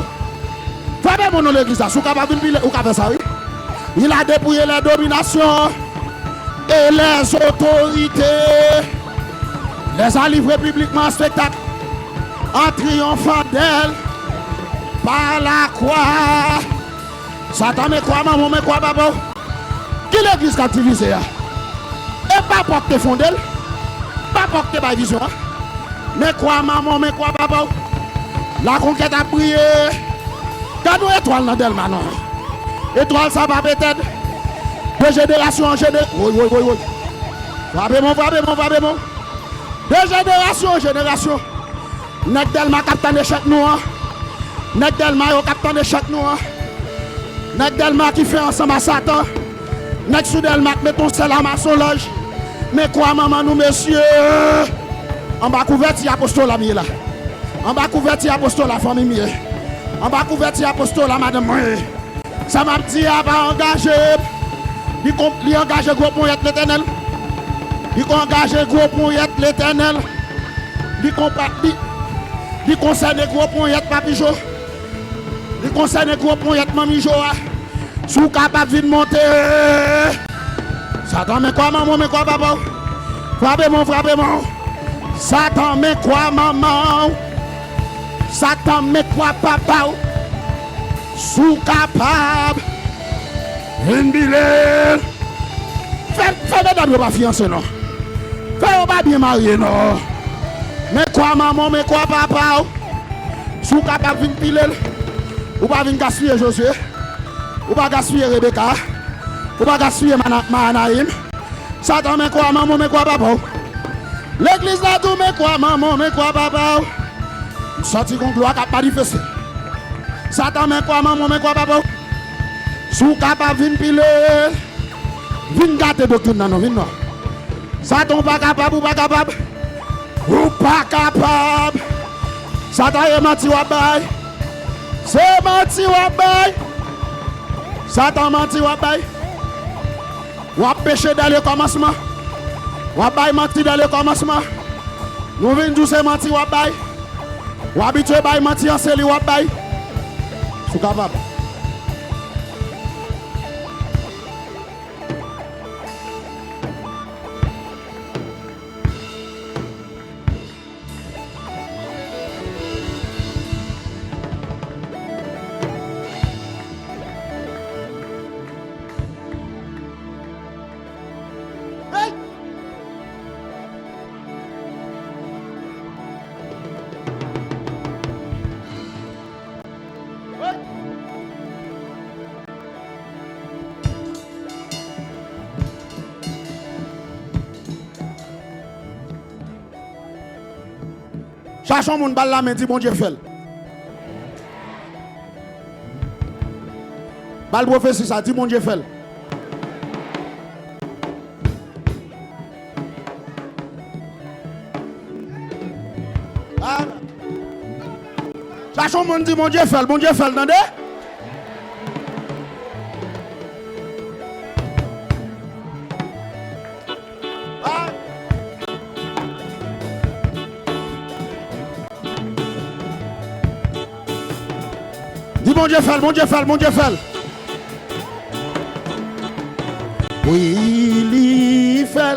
Faites mon nom l'église, sous capable vin piler ou capable ça oui. Il a dépouillé les dominations et les autorités. Les a livrés publiquement en spectacle en triomphant d'elle par la croix. Satan mais quoi maman, mais quoi papa? Qui l'église qui a divisé? Et pas porter fondel, pas porter par vision. Mais quoi maman, mais quoi papa? La conquête a brillé. Quand nous étoiles dans Delma non. Étoile ça va peut-être. De génération en génération. Oui. Frappez-moi. De génération en génération. Nek Delma captain d'échec noir. Nek Delma yo captain d'échec noir. Nek Delma qui fait ensemble à Satan. Nek sous Delma met ton sel à maçonnage. Mais quoi maman nous messieurs? En bas couverture apostole la là. En bas couverture apostole la famille mieux. En bas couverture apostole la madame. Ça m'a dit à pas engager. Il engage gros pour être l'éternel. Il engage gros pour être l'éternel. Il concerne gros pour être papijo. Il concerne gros pour être mamijo. Sous capable de monter. Satan mais quoi maman, mais quoi papa? Frappez-moi. Satan mais quoi maman? Satan mais quoi papa? Sous capable. Une billet. Fais mesdames pas fiancé non. Fais pas bien marié non. Mais quoi maman, mais quoi papa? Sous capable de piler, ou pas venir gaspiller Josué, ou pas gaspiller Rebecca, ou pas gaspiller Manaïm. Satan, mais quoi maman, mais quoi papa? L'église là tout, mais quoi maman, mais quoi papa? Sorti qu'on gloire qui a manifesté. Satan, mais quoi maman, mais quoi papa? Sous capable de venir piler, venir gâter doctrine non, venir non. Satan pas capable ou pas capable? Ou pas capable? Satan est menti ou bail? C'est menti ou bail? Satan menti ou bail? Ou a péché dans le commencement? Ou a bail menti dans le commencement? Nous venons tous ces menti ou bail? Ou habitué bail menti en celle ou bail? Sous capable? Cherchons mon balle la main, dit bon Dieu fait. Balle prophétie ça, dit bon Dieu fait. Cherchons mon dit bon Dieu fait, entendez? Dis bon Dieu fait, bon Dieu fait. Oui,